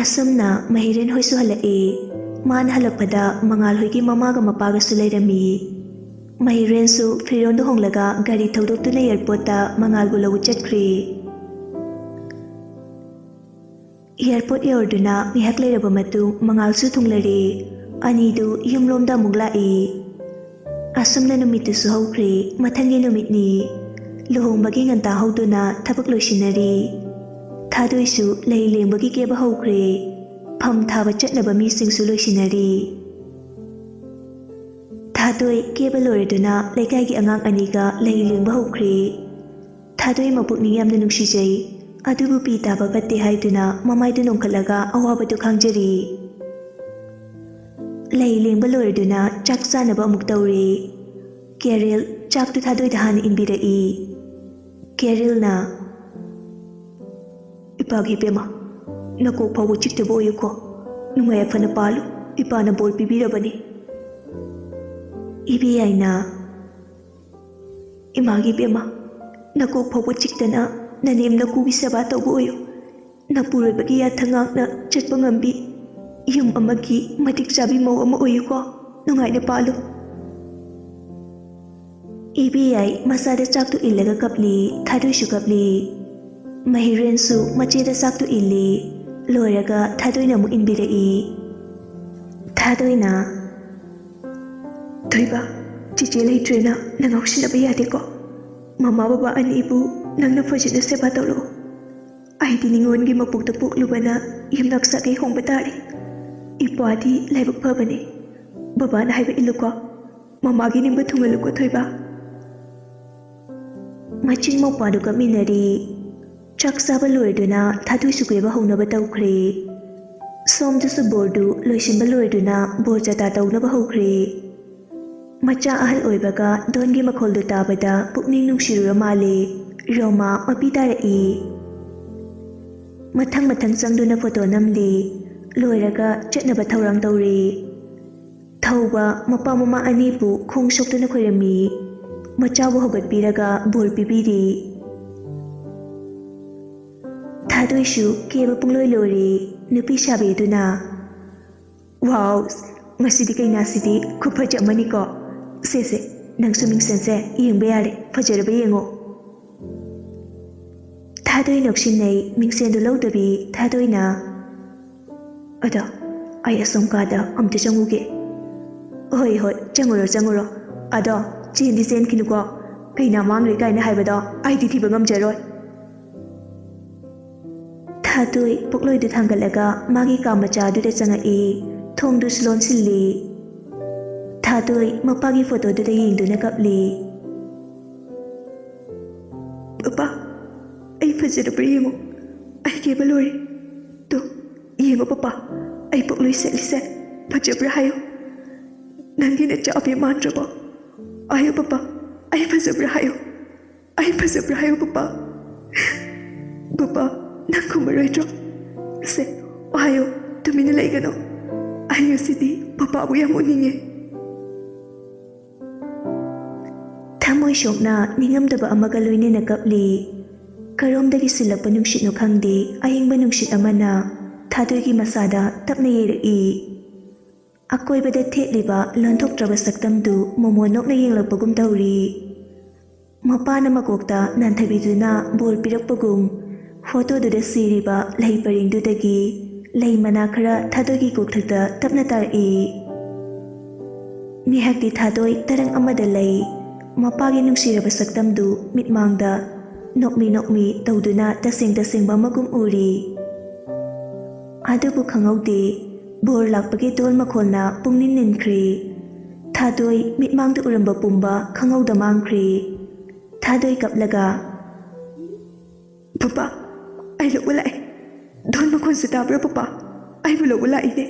ꯑꯁꯨꯝꯅ ꯃꯍꯩꯔꯦꯟ ꯍꯣꯏꯁꯨ ꯍꯜꯂꯛꯏ꯫ ꯃꯥꯅ ꯍꯜꯂꯛꯄꯗ ꯃꯉꯥꯜ ꯍꯣꯏꯒꯤ ꯃꯃꯥꯒ ꯃꯄꯥꯒꯁꯨ ꯂꯩꯔꯝꯃꯤ꯫ ꯃꯍꯩꯔꯦꯟꯁꯨ ꯐꯤꯔꯣꯟꯗꯨ ꯍꯣꯡꯂꯒ ꯒꯥꯔꯤ ꯊꯧꯗꯣꯛꯇꯨꯅ ꯑꯦꯌꯔꯄꯣꯔꯠꯇ ꯃꯉꯥꯜꯕꯨ ꯂꯧꯕ ꯆꯠꯈ꯭ꯔꯦ꯫ ꯑꯦꯌꯔꯄꯣꯔꯠ ꯌꯧꯔꯗꯨꯅ ꯉꯥꯏꯍꯥꯛ ꯂꯩꯔꯕ ꯃꯇꯨꯡ ꯃꯉꯥꯜꯁꯨ ꯊꯨꯡꯂꯔꯦ꯫ ꯑꯅꯤꯗꯨ ꯌꯨꯝꯂꯣꯝꯗ ꯑꯃꯨꯛ ꯂꯥꯛꯏ꯫ ꯑꯁꯨꯝꯅ ꯅꯨꯃꯤꯠꯇꯨꯁꯨ ꯍꯧꯈ꯭ꯔꯦ꯫ ꯃꯊꯪꯒꯤ ꯅꯨꯃꯤꯠꯅꯤ꯫ ꯂꯨꯍꯣꯡꯕꯒꯤ ꯉꯟꯇꯥ ꯍꯧꯗꯨꯅ ꯊꯕꯛ ꯂꯣꯏꯁꯤꯟꯅꯔꯤ꯫ ꯊꯥꯗꯣꯏꯁꯨ ꯂꯩ ꯂꯦꯡꯕꯒꯤ ꯀꯦꯕ ꯍꯧꯈ꯭ꯔꯦ꯫ ꯐꯝ ꯊꯥꯕ ꯆꯠꯅꯕ ꯃꯤꯁꯤꯡꯁꯨ ꯂꯣꯏꯁꯤꯟꯅꯔꯤ꯫ ꯊꯥꯗꯣꯏ ꯀꯦꯕ ꯂꯣꯏꯔꯗꯨꯅ ꯂꯩꯀꯥꯏꯒꯤ ꯑꯉꯥꯡ ꯑꯅꯤꯒ ꯂꯩ ꯂꯦꯡꯕ ꯍꯧꯈ꯭ꯔꯦ꯫ ꯊꯥꯗꯣꯏ ꯃꯄꯨꯛꯅꯤꯡ ꯌꯥꯝꯅ ꯅꯨꯡꯁꯤꯖꯩ꯫ ꯑꯗꯨꯕꯨ ꯄꯤ ꯇꯥꯕ ꯐꯠꯇꯦ ꯍꯥꯏꯗꯨꯅ ꯃꯃꯥꯏꯗꯨ ꯅꯣꯡꯈꯠꯂꯒ ꯑꯋꯥꯕꯗꯨ ꯈꯥꯡꯖꯔꯤ꯫ ꯂꯩ ꯂꯦꯡꯕ ꯂꯣꯏꯔꯗꯨꯅ ꯆꯥꯛ ꯆꯥꯅꯕ ꯑꯃꯨꯛ ꯇꯧꯔꯤ꯫ ꯀꯦꯔꯤꯜ ꯆꯥꯛꯇꯨ ꯊꯥꯗꯣꯏꯗ ꯍꯥꯟꯅ ꯏꯟꯕꯤꯔꯛꯏ꯫ ꯀꯦꯔꯤꯜꯅ "ꯏꯄꯥꯒꯤ ꯏꯕꯦꯝꯃ, ꯅꯀꯣꯛ ꯐꯥꯎꯕ ꯆꯤꯛꯇꯕ ꯑꯣꯏꯌꯨꯀꯣ, ꯅꯨꯡꯉꯥꯏ ꯌꯥꯏꯐꯅ ꯄꯥꯜꯂꯨ, ꯏꯄꯥꯅ ꯕꯣꯔ ꯄꯤꯕꯤꯔꯕꯅꯤ"꯫ ꯏꯕꯦꯌꯥꯏꯅ "ꯏꯃꯥꯒꯤ ꯏꯕꯦꯝꯃ, ꯅꯀꯣꯛ ꯐꯥꯎꯕ ꯆꯤꯛꯇꯅ ꯅꯅꯦꯝ ꯅꯀꯨꯒꯤ ꯁꯦꯕꯥ ꯇꯧꯕ ꯑꯣꯏꯌꯨ, ꯅꯄꯨꯔꯣꯏꯕꯒꯤ ꯌꯥꯊꯪ ꯉꯥꯛꯅ ꯆꯠꯄ ꯉꯝꯕꯤ, ꯌꯨꯝ ꯑꯃꯒꯤ ꯃꯇꯤꯛ ꯆꯥꯕꯤ ꯃꯧ ꯑꯃ ꯑꯣꯏꯌꯨꯀꯣ, ꯅꯨꯡꯉꯥꯏꯅ ꯄꯥꯜꯂꯨ"꯫ ꯏꯕꯦꯌꯥꯏ ꯃꯆꯥꯗ ꯆꯥꯛꯇꯨ ꯏꯜꯂꯒ ꯀꯞꯂꯤ꯫ ꯊꯥꯗꯣꯏꯁꯨ ꯀꯞꯂꯤ꯫ ꯃꯍꯩꯔꯦꯟꯁꯨ ꯃꯆꯦꯗ ꯆꯥꯛꯇꯨ ꯏꯜꯂꯤ꯫ ꯂꯣꯏꯔꯒ ꯊꯥꯗꯣꯏꯅ ꯑꯃꯨꯛ ꯏꯟꯕꯤꯔꯛꯏ꯫ ꯊꯥꯗꯣꯏꯅ "ꯊꯣꯏꯕ, ꯆꯤꯆꯦ ꯂꯩꯇ꯭ꯔꯦꯅ ꯅꯪ ꯉꯥꯎꯁꯤꯟꯅꯕ ꯌꯥꯗꯦꯀꯣ, ꯃꯃꯥ ꯕꯕꯥ ꯑꯅꯤꯕꯨ ꯅꯪꯅ ꯐꯖꯅ ꯁꯦꯕꯥ ꯇꯧꯔꯛꯎ, ꯑꯩꯗꯤ ꯅꯤꯉꯣꯟꯒꯤ ꯃꯄꯣꯛꯇ ꯄꯣꯛꯂꯨꯕꯅ ꯌꯨꯝꯅꯥꯛ ꯁꯥꯒꯩ ꯍꯣꯡꯕ ꯇꯥꯔꯦ, ꯏꯄ꯭ꯋꯥꯗꯤ ꯂꯥꯏꯕꯛ ꯐꯕꯅꯤ, ꯕꯕꯥꯅ ꯍꯥꯏꯕ ꯏꯜꯂꯨꯀꯣ, ꯃꯃꯥꯒꯤ ꯅꯤꯡꯕ ꯊꯨꯡꯍꯜꯂꯨꯀꯣ ꯊꯣꯏꯕ"꯫ ꯃꯆꯤꯟ ꯃꯧꯄ꯭ꯋꯥꯗꯨ ꯀꯞꯃꯤꯟꯅꯔꯤ꯫ ꯆꯥꯛ ꯆꯥꯕ ꯂꯣꯏꯔꯗꯨꯅ ꯊꯥꯗꯣꯏꯁꯨ ꯀꯦꯕ ꯍꯧꯅꯕ ꯇꯧꯈ꯭ꯔꯦ꯫ ꯁꯣꯝꯗꯁꯨ ꯕꯣꯔꯗꯨ ꯂꯣꯏꯁꯤꯟꯕ ꯂꯣꯏꯔꯗꯨꯅ ꯕꯣꯔ ꯆꯥꯇꯥ ꯇꯧꯅꯕ ꯍꯧꯈ꯭ꯔꯦ꯫ ꯃꯆꯥ ꯑꯍꯜ ꯑꯣꯏꯕꯒ ꯙꯣꯟꯒꯤ ꯃꯈꯣꯜꯗꯨ ꯇꯥꯕꯗ ꯄꯨꯛꯅꯤꯡ ꯅꯨꯡꯁꯤꯔꯨꯔ ꯃꯥꯜꯂꯦ꯫ ꯔꯣꯃꯥ ꯃꯄꯤ ꯇꯥꯔꯛꯏ꯫ ꯃꯊꯪ ꯆꯪꯗꯨꯅ ꯐꯣꯇꯣ ꯅꯝꯂꯤ꯫ ꯂꯣꯏꯔꯒ ꯆꯠꯅꯕ ꯊꯧꯔꯥꯡ ꯇꯧꯔꯤ꯫ ꯊꯧꯕ ꯃꯄꯥ ꯃꯃꯥ ꯑꯅꯤꯕꯨ ꯈꯣꯡ ꯁꯣꯛꯇꯨꯅ ꯈꯣꯏꯔꯝꯃꯤ꯫ ꯃꯆꯥꯕꯨ ꯍꯧꯒꯠꯄꯤꯔꯒ ꯕꯣꯔ ꯄꯤꯕꯤꯔꯤ꯫ ꯊꯥꯗꯣꯏꯁꯨ ꯀꯦꯕ ꯄꯨꯡꯂꯣꯏ ꯂꯣꯏꯔꯤ꯫ ꯅꯨꯄꯤ ꯁꯥꯕꯤ ꯑꯗꯨꯅ "ꯋꯥꯎ, ꯉꯁꯤꯗꯤ ꯀꯩꯅꯥꯁꯤꯗꯤ ꯈꯨꯐꯖ ꯑꯃꯅꯤꯀꯣ, ꯁꯦ ꯅꯪꯁꯨ ꯃꯤꯡꯁꯦꯟꯁꯦ ꯌꯦꯡꯕ ꯌꯥꯔꯦ, ꯐꯖꯔꯕ ꯌꯦꯡꯉꯣ"꯫ ꯊꯥꯗꯣꯏ ꯅꯣꯛꯁꯤꯟꯅꯩ꯫ ꯃꯤꯡꯁꯦꯟꯗꯨ ꯂꯧꯗꯕꯤ ꯊꯥꯗꯣꯏꯅ "ꯑꯗꯣ ꯑꯩ ꯑꯁꯣꯝ ꯀꯥꯗ ꯑꯝꯇ ꯆꯪꯉꯨꯒꯦ"꯫ "ꯍꯣꯏ ꯆꯪꯉꯨꯔꯣ, ꯑꯗꯣ ꯆꯦꯟꯗꯤ ꯆꯦꯟꯈꯤꯅꯨꯀꯣ, ꯀꯩꯅꯥ ꯃꯥꯡꯈ꯭ꯔꯦ ꯀꯥꯏꯅ ꯍꯥꯏꯕꯗꯣ ꯑꯩꯗꯤ ꯊꯤꯕ ꯉꯝꯖꯔꯣꯏ"꯫ ꯊꯥꯗꯣꯏ ꯄꯨꯛꯂꯣꯏꯗꯨ ꯊꯥꯡꯒꯠꯂꯒ ꯃꯥꯒꯤ ꯀꯥ ꯃꯆꯥꯗꯨꯗ ꯆꯪꯉꯛꯏ꯫ ꯊꯣꯡꯗꯨꯁꯨ ꯂꯣꯟꯁꯤꯜꯂꯤ꯫ ꯊꯥꯗꯣꯏ ꯃꯄꯥꯒꯤ ꯐꯣꯇꯣꯗꯨꯗ ꯌꯦꯡꯗꯨꯅ ꯀꯞꯂꯤ꯫ "ꯄꯄꯥ, ꯑꯩ ꯐꯖꯔꯕ꯭ꯔꯥ ꯌꯦꯡꯉꯣ ꯑꯩ ꯀꯦꯕ ꯂꯣꯏꯔꯦ ꯇꯣ ꯌꯦꯡꯉꯣ ꯄꯄꯥ ꯑꯩ ꯄꯣꯛꯂꯣꯏ ꯁꯦꯠꯂꯤꯁꯦ ꯐꯖꯕ꯭ꯔꯥ ꯍꯥꯏꯌꯣ ꯅꯪꯒꯤ ꯅꯆꯥ ꯑꯕꯦ ꯃꯥꯟꯗ꯭ꯔꯕꯣ ꯍꯥꯏꯌꯣ ꯄꯄꯥ ꯑꯩ ꯐꯖꯕ꯭ꯔꯥ ꯍꯥꯏꯌꯣ ꯑꯩ ꯐꯖꯕ꯭ꯔꯥ ꯍꯥꯏꯌꯣ ꯄꯄꯥ ꯄꯄꯥ ꯅꯪ ꯈꯨꯝꯃꯔꯣꯏꯗ꯭ꯔꯣ ꯁꯦ ꯍꯥꯏꯌꯣ ꯇꯨꯃꯤꯟꯅ ꯂꯩꯒꯅꯣ ꯑꯩ ꯉꯁꯤꯗꯤ ꯄꯄꯥꯕꯨ ꯌꯥꯝ ꯎꯅꯤꯡꯉꯦ ꯊꯃꯣꯏ ꯁꯣꯛꯅ ꯅꯤꯡꯉꯝꯗꯕ ꯑꯃꯒ ꯂꯣꯏꯅꯅ ꯀꯞꯂꯤ ꯀꯔꯣꯝꯗꯒꯤ ꯁꯤꯜꯂꯛꯄ ꯅꯨꯡꯁꯤꯠꯅꯣ ꯈꯪꯗꯦ ꯑꯏꯪꯕ ꯅꯨꯡꯁꯤꯠ ꯑꯃꯅ ꯊꯥꯗꯣꯏꯒꯤ ꯃꯁꯥꯗ ꯇꯞꯅ ꯌꯩꯔꯛꯏ ꯑꯀꯣꯏꯕꯗ ꯊꯦꯠꯂꯤꯕ ꯂꯣꯟꯊꯣꯛꯇ꯭ꯔꯕ ꯁꯛꯇꯝꯗꯨ ꯃꯣꯃꯣ ꯅꯣꯛꯅ ꯌꯦꯡꯂꯛꯄꯒꯨꯝ ꯇꯧꯔꯤ ꯃꯄꯥꯅ ꯃꯀꯣꯛꯇ ꯅꯥꯟꯊꯕꯤꯗꯨꯅ ꯕꯣꯔ ꯄꯤꯔꯛꯄꯒꯨꯝ ꯐꯣꯇꯣꯗꯨꯗ ꯁꯤꯔꯤꯕ ꯂꯩ ꯄꯔꯦꯡꯗꯨꯗꯒꯤ ꯂꯩ ꯃꯅꯥ ꯈꯔ ꯊꯥꯗꯣꯏꯒꯤ ꯀꯣꯛꯊꯛꯇ ꯇꯞꯅ ꯇꯥꯔꯛꯏ ꯉꯥꯏꯍꯥꯛꯇꯤ ꯊꯥꯗꯣꯏ ꯇꯔꯪ ꯑꯃꯗ ꯂꯩ ꯃꯄꯥꯒꯤ ꯅꯨꯡꯁꯤꯔꯕ ꯁꯛꯇꯝꯗꯨ ꯃꯤꯠꯃꯥꯡꯗ ꯅꯣꯛꯃꯤ ꯅꯣꯛꯃꯤ ꯇꯧꯗꯨꯅ ꯇꯁꯦꯡ ꯑꯃꯒꯨꯝ ꯎꯔꯤ ꯑꯗꯨꯕꯨ ꯈꯪꯍꯧꯗꯦ ꯕꯣꯔ ꯂꯥꯛꯄꯒꯤ ꯗꯣꯜ ꯃꯈꯣꯜꯅ ꯄꯨꯡꯅꯤꯟ ꯅꯤꯟꯈ꯭ꯔꯦ ꯊꯥꯗꯣꯏ ꯃꯤꯠꯃꯥꯡꯗ ꯎꯔꯝꯕ ꯄꯨꯝꯕ ꯈꯪꯍꯧꯗ ꯃꯥꯡꯈ꯭ꯔꯦ ꯊꯥꯗꯣꯏ ꯀꯞꯂꯒ ꯄꯄꯥ ꯑꯩ ꯂꯧꯕ ꯂꯥꯛꯑꯦ ꯗꯣꯜ ꯃꯈꯣꯜꯁꯦ ꯇꯥꯕ꯭ꯔꯥ ꯄꯄꯥ ꯑꯩꯕꯨ ꯂꯧꯕ ꯂꯥꯛꯏꯅꯦ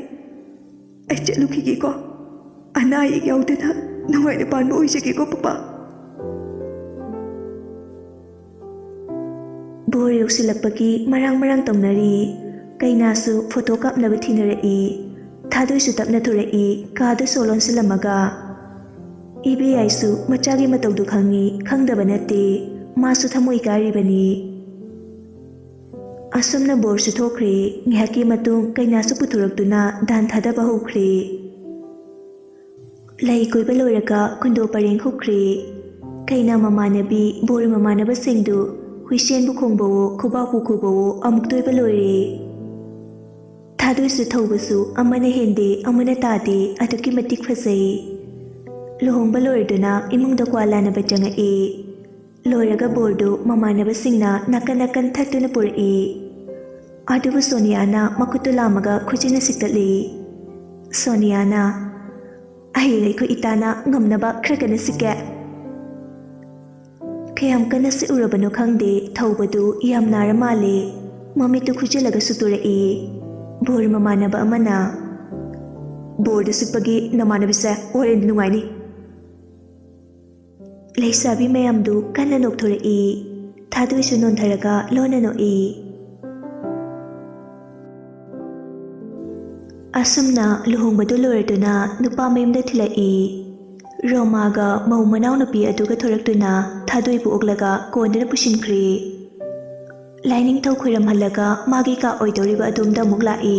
ꯑꯩ ꯆꯠꯂꯨꯈꯤꯒꯦꯀꯣ ꯑꯅꯥ ꯑꯌꯦꯛ ꯌꯥꯎꯗꯅ ꯅꯨꯡꯉꯥꯏꯅ ꯄꯥꯟꯕ ꯑꯣꯏꯖꯒꯦꯀꯣ ꯄꯄꯥ ꯕꯣꯔ ꯌꯧꯁꯤꯜꯂꯛꯄꯒꯤ ꯃꯔꯥꯡ ꯇꯧꯅꯔꯤ ꯀꯩꯅꯥꯁꯨ ꯐꯣꯇꯣ ꯀꯥꯞꯅꯕ ꯊꯤꯅꯔꯛꯏ ꯊꯥꯗꯣꯏꯁꯨ ꯇꯞꯅ ꯊꯣꯔꯛꯏ ꯀꯥꯗ ꯁꯣ ꯂꯣꯟꯁꯤꯜꯂꯝꯃꯒ ꯏꯕꯦꯌꯥꯏꯁꯨ ꯃꯆꯥꯒꯤ ꯃꯇꯧꯗꯨ ꯈꯪꯉꯤ ꯈꯪꯗꯕ ꯅꯠꯇꯦ ꯃꯥꯁꯨ ꯊꯃꯣꯏ ꯀꯥꯏꯔꯤꯕꯅꯤ ꯑꯁꯨꯝꯅ ꯕꯣꯔꯁꯨ ꯊꯣꯛꯈ꯭ꯔꯦ ꯉꯥꯏꯍꯥꯛꯀꯤ ꯃꯇꯨꯡ ꯀꯩꯅꯥꯁꯨ ꯄꯨꯊꯣꯔꯛꯇꯨꯅ ꯗꯥꯟ ꯊꯥꯗꯕ ꯍꯧꯈ꯭ꯔꯦ ꯂꯩ ꯀꯣꯏꯕ ꯂꯣꯏꯔꯒ ꯀꯨꯟꯗꯣ ꯄꯔꯦꯡ ꯍꯨꯛꯈ꯭ꯔꯦ ꯀꯩꯅꯥ ꯃꯃꯥꯟꯅꯕꯤ ꯕꯣꯔ ꯃꯃꯥꯟꯅꯕꯁꯤꯡꯗꯨ ꯍꯨꯏꯁꯦꯟꯕꯨ ꯈꯣꯡꯕꯋꯣ ꯈꯨꯕꯥꯛꯄꯨ ꯈꯨꯕꯋꯣ ꯑꯃꯨꯛ ꯇꯣꯏꯕ ꯂꯣꯏꯔꯦ ꯊꯥꯗꯣꯏꯁꯨ ꯊꯧꯕꯁꯨ ꯑꯃꯅ ꯍꯦꯟꯗꯦ ꯑꯃꯅ ꯇꯥꯗꯦ ꯑꯗꯨꯛꯀꯤ ꯃꯇꯤꯛ ꯐꯖꯩ ꯂꯨꯍꯣꯡꯕ ꯂꯣꯏꯔꯗꯨꯅ ꯏꯃꯨꯡꯗ ꯀ꯭ꯋꯥ ꯂꯥꯟꯅꯕ ꯆꯪꯉꯛꯏ ꯂꯣꯏꯔꯒ ꯕꯣꯔꯗꯨ ꯃꯃꯥꯟꯅꯕꯁꯤꯡꯅ ꯅꯥꯀꯟ ꯊꯛꯇꯨꯅ ꯄꯨꯔꯛꯏ ꯑꯗꯨꯕꯨ ꯁꯣꯅꯤꯌꯥꯅ ꯃꯈꯨꯠꯇꯨ ꯂꯥꯝꯃꯒ ꯈꯨꯖꯤꯟꯅ ꯁꯤꯛꯇꯠꯂꯤ ꯁꯣꯅꯤꯌꯥꯅ ꯑꯍꯩ ꯑꯩꯈꯣꯏ ꯏꯇꯥꯅ ꯉꯝꯅꯕ ꯈꯔ ꯀꯟꯅ ꯁꯤꯛꯀꯦ ꯀꯌꯥꯝ ꯀꯟꯅ ꯁꯤꯛꯎꯔꯕꯅꯣ ꯈꯪꯗꯦ ꯊꯧꯕꯗꯨ ꯌꯥꯝ ꯅꯥꯔ ꯃꯥꯜꯂꯦ ꯃꯃꯤꯠꯇꯨ ꯈꯨꯖꯤꯜꯂꯒ ꯁꯨꯇꯨꯔꯛꯏ ꯕꯣꯔ ꯃꯃꯥꯟꯅꯕ ꯑꯃꯅ ꯕꯣꯔꯗ ꯁꯤꯛꯄꯒꯤ ꯅꯃꯥꯟꯅꯕꯤꯁꯦ ꯍꯣꯔꯦꯟꯗꯤ ꯅꯨꯡꯉꯥꯏꯅꯤ ꯂꯩꯁꯥꯕꯤ ꯃꯌꯥꯝꯗꯨ ꯀꯟꯅ ꯅꯣꯛꯊꯣꯔꯛꯏ ꯊꯥꯗꯣꯏꯁꯨ ꯅꯣꯟꯊꯔꯒ ꯂꯣꯟꯅ ꯅꯣꯛꯏ ꯑꯁꯨꯝꯅ ꯂꯨꯍꯣꯡꯕꯗꯨ ꯂꯣꯏꯔꯗꯨꯅ ꯅꯨꯄꯥ ꯃꯌꯨꯝꯗ ꯊꯤꯜꯂꯛꯏ ꯔꯣꯃꯥꯒ ꯃꯧ ꯃꯅꯥꯎꯅꯨꯄꯤ ꯑꯗꯨꯒ ꯊꯣꯔꯛꯇꯨꯅ ꯊꯥꯗꯣꯏꯕꯨ ꯑꯣꯛꯂꯒ ꯀꯣꯟꯗꯨꯅ ꯄꯨꯁꯤꯟꯈ꯭ꯔꯦ ꯂꯥꯏꯅꯤꯡꯊꯧ ꯈꯣꯏꯔꯝꯍꯜꯂꯒ ꯃꯥꯒꯤ ꯀꯥ ꯑꯣꯏꯗꯧꯔꯤꯕ ꯑꯗꯣꯝꯗ ꯑꯃꯨꯛ ꯂꯥꯛꯏ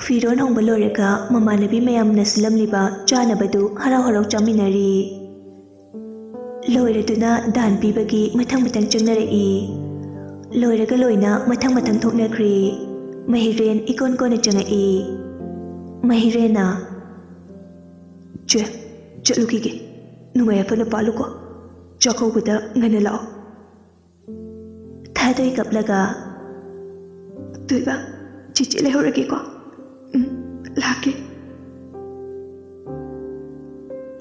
ꯐꯤꯔꯣꯟ ꯍꯣꯡꯕ ꯂꯣꯏꯔꯒ ꯃꯃꯥꯟꯅꯕꯤ ꯃꯌꯥꯝꯅ ꯁꯤꯜꯂꯝꯂꯤꯕ ꯆꯥꯅꯕꯗꯨ ꯍꯔꯥꯎ ꯆꯥꯃꯤꯟꯅꯔꯤ ꯂꯣꯏꯔꯗꯨꯅ ꯗꯥꯟ ꯄꯤꯕꯒꯤ ꯃꯊꯪ ꯆꯪꯅꯔꯛꯏ ꯂꯣꯏꯔꯒ ꯂꯣꯏꯅ ꯃꯊꯪ ꯊꯣꯛꯅꯈ꯭ꯔꯦ ꯃꯍꯤꯔꯦꯟ ꯏꯀꯣꯟ ꯀꯣꯟꯅ ꯆꯪꯉꯛꯏ ꯃꯍꯤꯔꯦꯟꯅ ꯆꯦ ꯆꯠꯂꯨꯈꯤꯒꯦ ꯅꯨꯡꯉꯥꯏ ꯌꯥꯏꯐꯅ ꯄꯥꯜꯂꯨꯀꯣ ꯆꯥꯛꯀꯧꯕꯗ ꯉꯟꯅ ꯂꯥꯛꯑꯣ ꯊꯥꯗꯣꯏ ꯀꯞꯂꯒ ꯇꯣꯏꯕ ꯆꯤꯆꯦ ꯂꯩꯍꯧꯔꯒꯦꯀꯣ ꯂꯥꯛꯀꯦ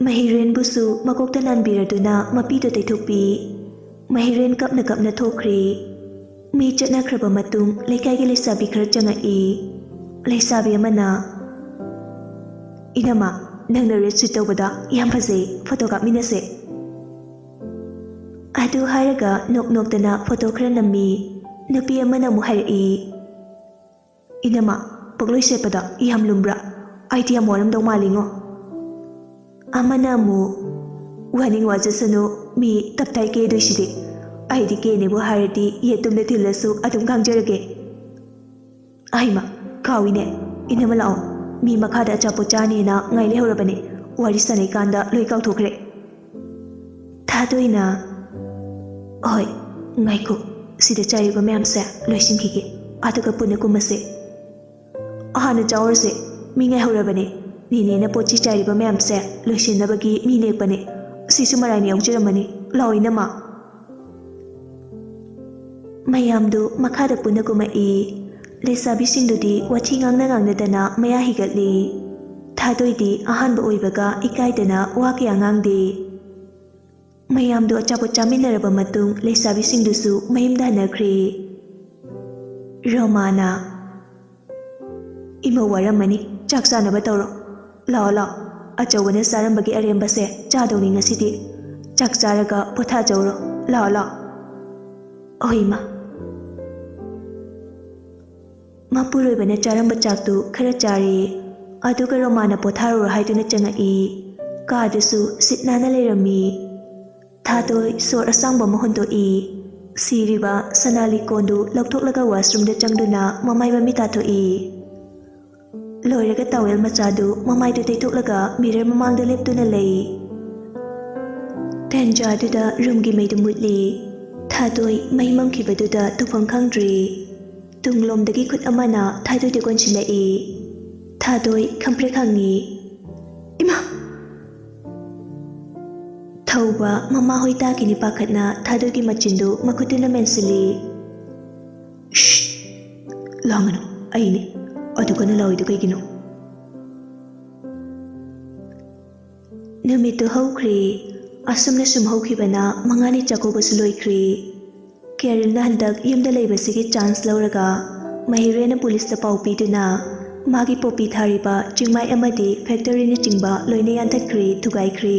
ꯃꯍꯤꯔꯦꯟꯕꯨꯁꯨ ꯃꯀꯣꯛꯇ ꯅꯥꯟꯕꯤꯔꯗꯨꯅ ꯃꯄꯤꯗꯨ ꯇꯩꯊꯣꯛꯄꯤ ꯃꯍꯤꯔꯦꯟ ꯀꯞꯅ ꯊꯣꯛꯈ꯭ꯔꯦ ꯃꯤ ꯆꯠꯅꯈ꯭ꯔꯕ ꯃꯇꯨꯡ ꯂꯩꯀꯥꯏꯒꯤ ꯂꯩꯁꯥꯕꯤ ꯈꯔ ꯆꯪꯉꯛꯏ ꯂꯩꯁꯥꯕꯤ ꯑꯃꯅ ꯏꯅꯝꯃ ꯅꯪꯅ ꯔꯦꯠ ꯁꯨꯠ ꯇꯧꯕꯗ ꯌꯥꯝ ꯐꯖꯩ ꯐꯣꯇꯣ ꯀꯥꯞꯃꯤꯟꯅꯁꯦ ꯑꯗꯨ ꯍꯥꯏꯔꯒ ꯅꯣꯛꯇꯅ ꯐꯣꯇꯣ ꯈꯔ ꯅꯝꯃꯤ ꯅꯨꯄꯤ ꯑꯃꯅ ꯑꯃꯨꯛ ꯍꯥꯏꯔꯛꯏ ꯏꯅꯝꯃ ꯄꯣꯛꯂꯣꯏ ꯁꯦꯠꯄꯗ ꯌꯥꯝ ꯂꯨꯝꯕ꯭ꯔꯥ ꯑꯩꯗꯤ ꯌꯥꯝ ꯋꯥꯔꯝꯗꯧ ꯃꯥꯜꯂꯤꯉꯣ ꯑꯃꯅ ꯑꯃꯨꯛ ꯋꯥꯅꯤꯡ ꯋꯥꯖꯁꯅꯨ ꯃꯤ ꯇꯞꯇꯥꯏ ꯀꯦꯗꯣꯏꯁꯤꯗꯤ ꯑꯩꯗꯤ ꯀꯦꯅꯦꯕꯨ ꯍꯥꯏꯔꯗꯤ ꯌꯦꯇꯨꯝꯗ ꯊꯤꯜꯂꯁꯨ ꯑꯗꯨꯝ ꯈꯥꯡꯖꯔꯒꯦ ꯑꯩꯃ ꯀꯥꯎꯏꯅꯦ ꯏꯅꯝꯃ ꯂꯥꯛꯑꯣ ꯃꯤ ꯃꯈꯥꯗ ꯑꯆꯥꯄꯣꯠ ꯆꯥꯅꯦꯅ ꯉꯥꯏ ꯂꯩꯍꯧꯔꯕꯅꯦ ꯋꯥꯔꯤ ꯁꯥꯟꯅꯩꯀꯥꯟꯗ ꯂꯣꯏ ꯀꯥꯎꯊꯣꯛꯈ꯭ꯔꯦ ꯊꯥꯗꯣꯏꯅ ꯍꯣꯏ ꯉꯥꯏꯈꯣ ꯁꯤꯗ ꯆꯥꯏꯔꯤꯕ ꯃꯌꯥꯝꯁꯦ ꯂꯣꯏꯁꯤꯟꯈꯤꯒꯦ ꯑꯗꯨꯒ ꯄꯨꯟꯅ ꯀꯨꯝꯃꯁꯦ ꯍꯥꯟꯅ ꯆꯥꯎꯔꯁꯦ ꯃꯤ ꯉꯥꯏꯍꯧꯔꯕꯅꯦ ꯅꯦꯅꯦꯅ ꯄꯣꯠꯆꯤ ꯆꯥꯏꯔꯤꯕ ꯃꯌꯥꯝꯁꯦ ꯂꯣꯏꯁꯤꯟꯅꯕꯒꯤ ꯃꯤ ꯅꯦꯛꯄꯅꯦ ꯁꯤꯁꯨ ꯃꯔꯥꯏꯅ ꯌꯥꯎꯖꯔꯝꯃꯅꯤ ꯂꯥꯛꯑꯣ ꯏꯅꯝꯃ ꯃꯌꯥꯝꯗꯨ ꯃꯈꯥꯗ ꯄꯨꯟꯅ ꯀꯨꯝꯃꯛꯏ ꯂꯩꯁꯥꯕꯤꯁꯤꯡꯗꯨꯗꯤ ꯋꯥꯊꯤ ꯉꯥꯡꯅꯗꯅ ꯃꯌꯥ ꯍꯤꯒꯠꯂꯤ ꯊꯥꯗꯣꯏꯗꯤ ꯑꯍꯥꯟꯕ ꯑꯣꯏꯕꯒ ꯏꯀꯥꯏꯗꯅ ꯋꯥ ꯀꯌꯥ ꯉꯥꯡꯗꯦ ꯃꯌꯥꯝꯗꯣ ꯑꯆꯥꯄꯣꯠ ꯆꯥꯃꯤꯟꯅꯔꯕ ꯃꯇꯨꯡ ꯂꯩꯁꯥꯕꯤꯁꯤꯡꯗꯨꯁꯨ ꯃꯌꯨꯝꯗ ꯍꯟꯅꯈ꯭ꯔꯦ꯫ ꯔꯣꯃꯥꯅ "ꯏꯃꯧ ꯋꯥꯔꯝꯃꯅꯤ, ꯆꯥꯛ ꯆꯥꯅꯕ ꯇꯧꯔꯣ꯫ ꯂꯥꯛꯑꯣ ꯂꯥꯛꯑꯣ, ꯑꯆꯧꯕꯅ ꯆꯥꯔꯝꯕꯒꯤ ꯑꯔꯦꯝꯕꯁꯦ ꯆꯥꯗꯧꯅꯤ ꯉꯁꯤꯗꯤ꯫ ꯆꯥꯛ ꯆꯥꯔꯒ ꯄꯣꯊꯥꯖꯧꯔꯣ, ꯂꯥꯛꯑꯣ ꯂꯥꯛꯑꯣ." "ꯍꯣꯏ ꯏꯃꯥ." ꯃꯄꯨꯔꯣꯏꯕꯅ ꯆꯥꯔꯝꯕ ꯆꯥꯛꯇꯨ ꯈꯔ ꯆꯥꯔꯦ, ꯑꯗꯨꯒ ꯔꯣꯃꯥꯅ ꯄꯣꯊꯥꯔꯨꯔꯣ ꯍꯥꯏꯗꯨꯅ ꯆꯪꯉꯛꯏ꯫ ꯀꯥꯗꯨꯁꯨ ꯁꯤꯠ ꯅꯥꯟꯅ ꯂꯩꯔꯝꯃꯤ꯫ ꯊꯥꯗꯣꯏ ꯁꯣꯔ ꯑꯁꯥꯡꯕ ꯑꯃ ꯍꯣꯟꯗꯣꯛꯏ꯫ ꯁꯤꯔꯤꯕ ꯁꯅꯥ ꯂꯤꯛꯀꯣꯟꯗꯨ ꯂꯧꯊꯣꯛꯂꯒ ꯋꯥꯁꯔꯨꯝꯗ ꯆꯪꯗꯨꯅ ꯃꯃꯥꯏ ꯃꯃꯤꯠ ꯇꯥꯊꯣꯛꯏ꯫ ꯂꯣꯏꯔꯒ ꯇꯥꯋꯦꯜ ꯃꯆꯥꯗꯨ ꯃꯃꯥꯏꯗꯨ ꯇꯩꯊꯣꯛꯂꯒ ꯃꯤꯔꯔ ꯃꯃꯥꯡꯗ ꯂꯦꯞꯇꯨꯅ ꯂꯩ꯫ ꯇꯥꯟꯖꯥꯗꯨꯗ ꯔꯨꯝꯒꯤ ꯃꯩꯗꯨ ꯃꯨꯠꯂꯤ꯫ ꯊꯥꯗꯣꯏ ꯃꯩ ꯃꯝꯈꯤꯕꯗꯨꯗ ꯇꯧꯐꯝ ꯈꯪꯗ꯭ꯔꯦ꯫ ꯇꯨꯡꯂꯣꯝꯗꯒꯤ ꯈꯨꯠ ꯑꯃꯅ ꯊꯥꯗꯣꯏꯗ ꯀꯣꯟꯁꯤꯜꯂꯛꯏ꯫ ꯊꯥꯗꯣꯏ ꯈꯪꯄ꯭ꯔꯦꯛ ꯈꯪꯉꯤ꯫ "ꯏꯃꯥ!" ꯊꯧꯕ ꯃꯃꯥꯍꯣꯏ ꯇꯥꯈꯤꯅꯤ ꯄꯥꯈꯠꯅ ꯊꯥꯗꯣꯏꯒꯤ ꯃꯆꯤꯟꯗꯨ ꯃꯈꯨꯠꯇꯨꯅ ꯃꯦꯟꯁꯤꯜꯂꯤ꯫ "ꯁ꯭ꯁ! ꯂꯥꯡꯒꯅꯨ, ꯑꯩꯅꯦ꯫ ꯑꯗꯨ ꯀꯟꯅ ꯂꯥꯎꯔꯤꯗꯨ ꯀꯩꯒꯤꯅꯣ?" ꯅꯨꯃꯤꯠꯇꯨ ꯍꯧꯈ꯭ꯔꯦ꯫ ꯑꯁꯨꯝꯅ ꯁꯨꯝ ꯍꯧꯈꯤꯕꯅ ꯃꯉꯥꯅꯤ ꯆꯥꯛꯀꯧꯕꯁꯨ ꯂꯣꯏꯈ꯭ꯔꯦ꯫ ꯀꯦꯔꯜꯅ ꯍꯟꯗꯛ ꯌꯨꯝꯗ ꯂꯩꯕꯁꯤꯒꯤ ꯆꯥꯟꯁ ꯂꯧꯔꯒ ꯃꯍꯤꯔꯦꯟꯅ ꯄꯨꯂꯤꯁꯇ ꯄꯥꯎ ꯄꯤꯗꯨꯅ ꯃꯥꯒꯤ ꯄꯣꯄꯤ ꯊꯥꯔꯤꯕ ꯆꯤꯡꯃꯥꯏ ꯑꯃꯗꯤ ꯐꯦꯛꯇꯔꯤꯅꯆꯤꯡꯕ ꯂꯣꯏꯅ ꯌꯥꯟꯊꯠꯈ꯭ꯔꯦ, ꯊꯨꯒꯥꯏꯈ꯭ꯔꯦ꯫